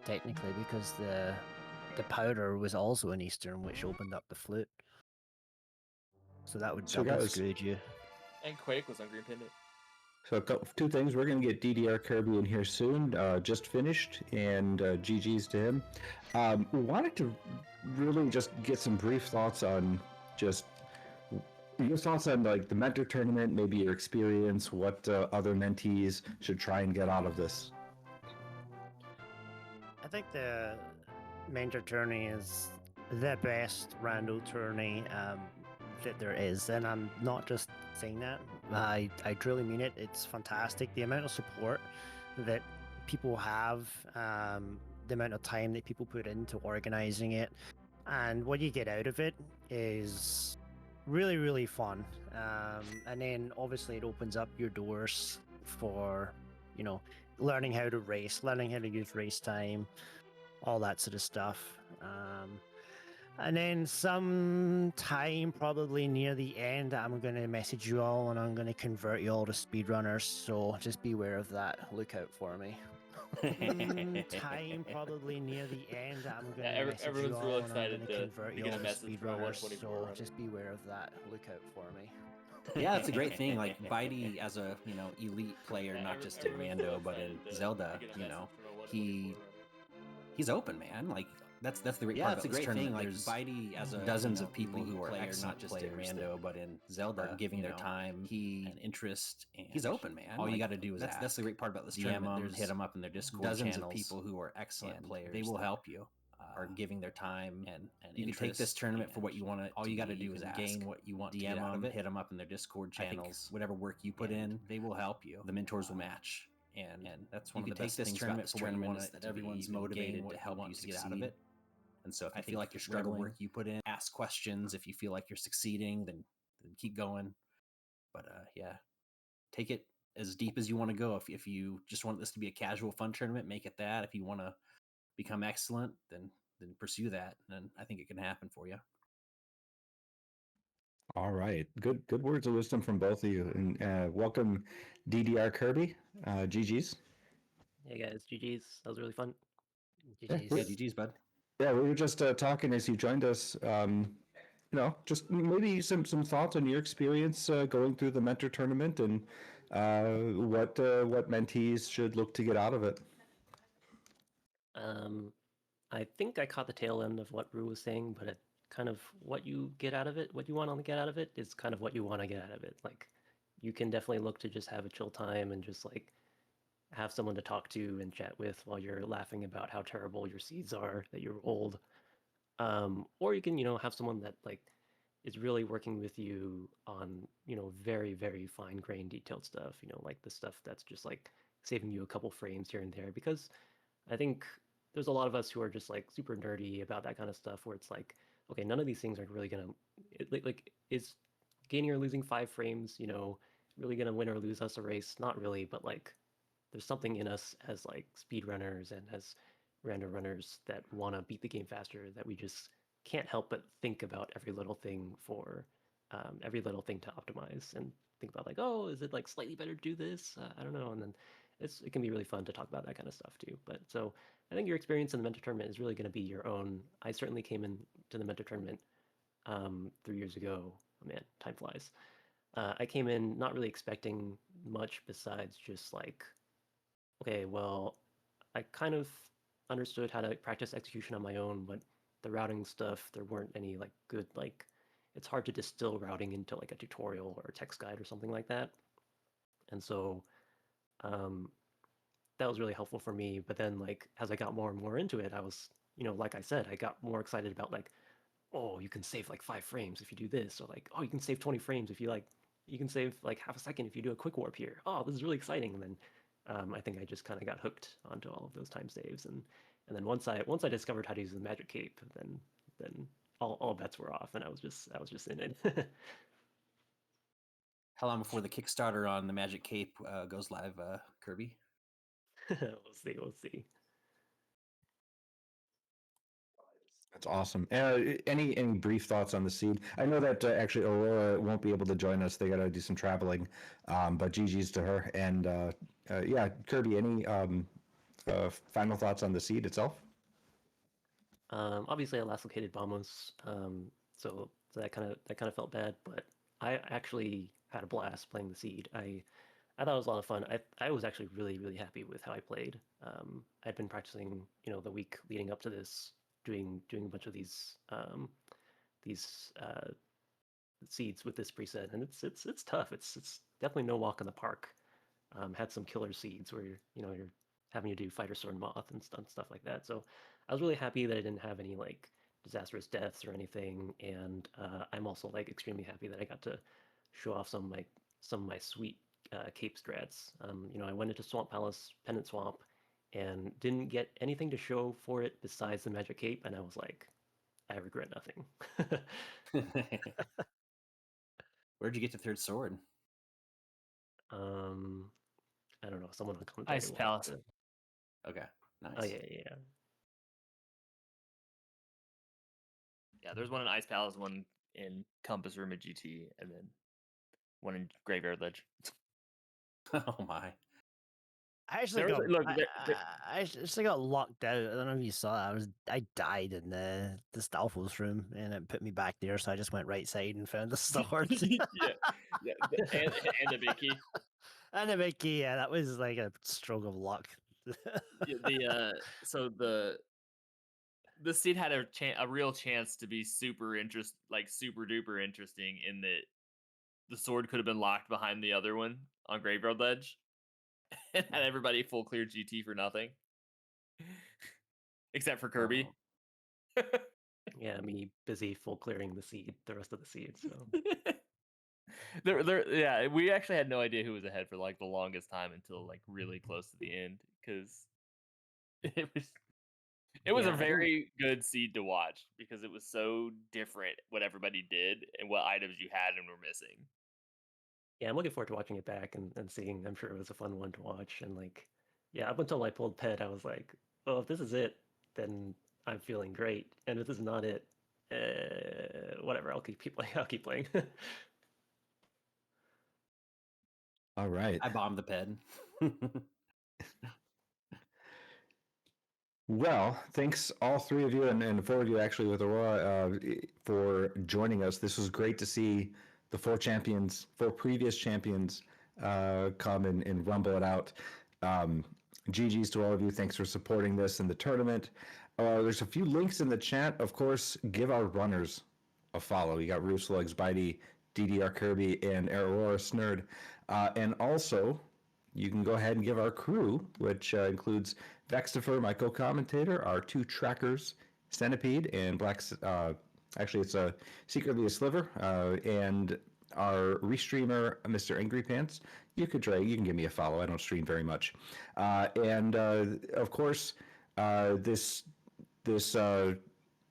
technically, because the powder was also an Eastern, which opened up the flute. So that would So double guys- screwed you. And Quake was on Green Pendant. So two things. We're going to get DDR Kirby in here soon. Just finished, and GG's to him. We wanted to really just get some brief thoughts on just your thoughts on like the mentor tournament, maybe your experience, what other mentees should try and get out of this. I think the mentor tourney is the best rando tourney that there is, and I'm not just saying that. I truly mean it. It's fantastic. The amount of support that people have, the amount of time that people put into organizing it, and what you get out of it is really, really fun. And then obviously it opens up your doors for, learning how to race, learning how to use race time, all that sort of stuff. And then sometime probably near the end, I'm going to message you all and I'm going to convert you all to speedrunners. So just be aware of that. Look out for me. Time probably near the end, I'm going to message everyone's you all real and I'm excited going to convert you get all a to message from speedrunners. 124 So runner. just be aware of that. Look out for me. Yeah, that's a great thing. Like bydey as a elite player, Yeah, not just in everyone's real Rando, but in excited to Zelda. get a message from a 124 runner. He's open, man. Like that's the great Yeah, part it's about a this great thing, tournament. like, There's bydey as a dozens of people elite who are player, excellent not just in players Rando, that but in Zelda, are giving their time and interest. And he's open, man. All you got to do is that's the great part about this tournament. There's hit them up in their Discord dozens of people who are excellent players. They will help you. Are giving their time and you can take this tournament for what you want to. All you got to do is gain what you want. DM them, hit them up in their Discord channels. Whatever work you put in, they will help you. The mentors will match, and that's one of the best things about this tournament is that everyone's motivated to help you get out of it. And so if you feel like you're struggling, work you put in, ask questions. If you feel like you're succeeding, then keep going. But yeah, take it as deep as you want to go. If you just want this to be a casual fun tournament, make it that. If you want to become excellent, then pursue that, and I think it can happen for you. All right, good words of wisdom from both of you, and welcome, DDR Kirby, GG's. Hey guys, GG's. That was really fun. Yeah, GG's. Yeah, GG's, bud. Yeah, we were just talking as you joined us. Just maybe some thoughts on your experience going through the mentor tournament and what mentees should look to get out of it. I think I caught the tail end of what Rue was saying, but it kind of what you get out of it, what you want to get out of it is kind of what you want to get out of it. Like, you can definitely look to just have a chill time and just like have someone to talk to and chat with while you're laughing about how terrible your seeds are that you rolled. Or you can, have someone that like is really working with you on, very, very fine grained detailed stuff, like the stuff that's just like saving you a couple frames here and there. Because I think there's a lot of us who are just like super nerdy about that kind of stuff where it's like, okay, none of these things are really gonna, is gaining or losing 5 frames, really gonna win or lose us a race? Not really, but like there's something in us as like speedrunners and as random runners that want to beat the game faster that we just can't help but think about every little thing every little thing to optimize and think about like, oh, is it like slightly better to do this? I don't know. And then it can be really fun to talk about that kind of stuff too. But so I think your experience in the mentor tournament is really going to be your own. I certainly came into the mentor tournament 3 years ago. Oh man, time flies. I came in not really expecting much besides just like, okay, well, I kind of understood how to practice execution on my own, but the routing stuff, there weren't any like good like it's hard to distill routing into like a tutorial or a text guide or something like that. And so um, that was really helpful for me. But then like as I got more and more into it, I was, like I said, I got more excited about like, oh, you can save like 5 frames if you do this, or like, oh, you can save 20 frames if you like, you can save like half a second if you do a quick warp here. Oh, this is really exciting. And then I think I just kind of got hooked onto all of those time saves, and then once I discovered how to use the magic cape, then all bets were off, and I was just in it. How long before the Kickstarter on the Magic Cape goes live, Kirby? We'll see. That's awesome. Any brief thoughts on the seed? I know that actually Aurora won't be able to join us. They got to do some traveling, but GG's to her. And yeah, Kirby, any final thoughts on the seed itself? Obviously, I last located Vamos, so that kind of felt bad, but I actually had a blast playing the seed. I thought it was a lot of fun. I was actually really, really happy with how I played. I'd been practicing, the week leading up to this, doing a bunch of these seeds with this preset, and it's tough. It's definitely no walk in the park. Had some killer seeds where you're having to do fighter sword moth and stuff like that. So I was really happy that I didn't have any like disastrous deaths or anything, and I'm also like extremely happy that I got to show off some of my sweet cape strats. I went into Swamp Palace, Pendant Swamp, and didn't get anything to show for it besides the magic cape, and I was like, I regret nothing. Where'd you get the third sword? I don't know. Someone will comment. Ice Palace. Okay, nice. Oh yeah. Yeah, there's one in Ice Palace, one in Compass Room at GT, and then one in Graveyard Ledge. Oh my. I actually There was- got look, I, there- I actually got locked out. I don't know if you saw that. I died in the Stalfos room, and it put me back there. So I just went right side and found the sword. yeah, and the big key. And the big key. Yeah, that was like a stroke of luck. Yeah, so the seed had a real chance to be super duper interesting in that the sword could have been locked behind the other one on Graveyard Ledge and had everybody full clear GT for nothing. Except for Kirby. Yeah, me busy full clearing the rest of the seed. So yeah, we actually had no idea who was ahead for like the longest time until like really close to the end because it was Yeah, a very good seed to watch because it was so different what everybody did and what items you had and were missing. Yeah, I'm looking forward to watching it back and seeing. I'm sure it was a fun one to watch. And like, yeah, up until I pulled Pet, I was like, oh, if this is it, then I'm feeling great. And if this is not it, whatever, I'll keep playing. I'll keep playing. All right. I bombed the ped. Well, thanks all three of you and four of you actually with Aurora for joining us. This was great to see the four previous champions come and rumble it out. GG's to all of you. Thanks for supporting this in the tournament. There's a few links in the chat. Of course, give our runners a follow. You got rooslugs, bydey, ddrkirby, and auroras nerd. And also, you can go ahead and give our crew, which includes Vextifer, my co-commentator, our two trackers, Centipede and Black. Actually, it's secretly a Sliver, and our restreamer, Mr. Angry Pants. You can give me a follow. I don't stream very much, and of course, this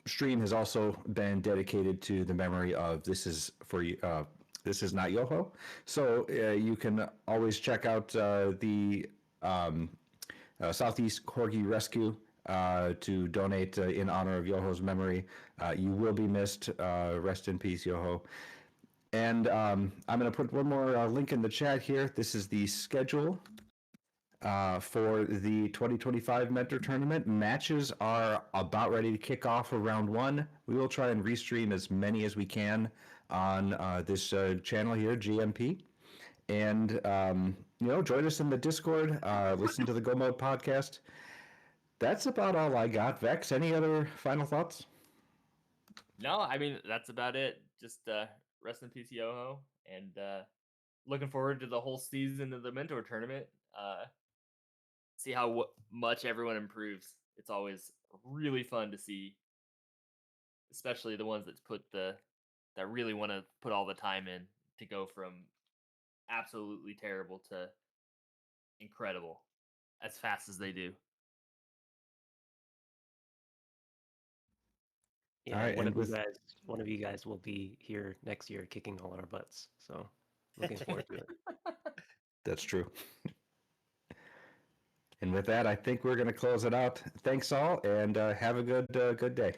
stream has also been dedicated to the memory of This Is For You. This is not Yoho. So you can always check out the Southeast Corgi Rescue to donate in honor of Yoho's memory. You will be missed. Rest in peace, Yoho. And I'm going to put one more link in the chat here. This is the schedule for the 2025 Mentor Tournament. Matches are about ready to kick off for round one. We will try and restream as many as we can on this channel here, GMP. And, join us in the Discord, listen to the Go Mode podcast. That's about all I got. Vex, any other final thoughts? No, I mean, that's about it. Just rest in peace, Yoho. And looking forward to the whole season of the Mentor Tournament. See how much everyone improves. It's always really fun to see, especially the ones that really want to put all the time in to go from absolutely terrible to incredible as fast as they do. Yeah, All right, one and of you guys will be here next year kicking all our butts. So looking forward to it. that's true. And with that, I think we're going to close it out. Thanks all, and have a good day.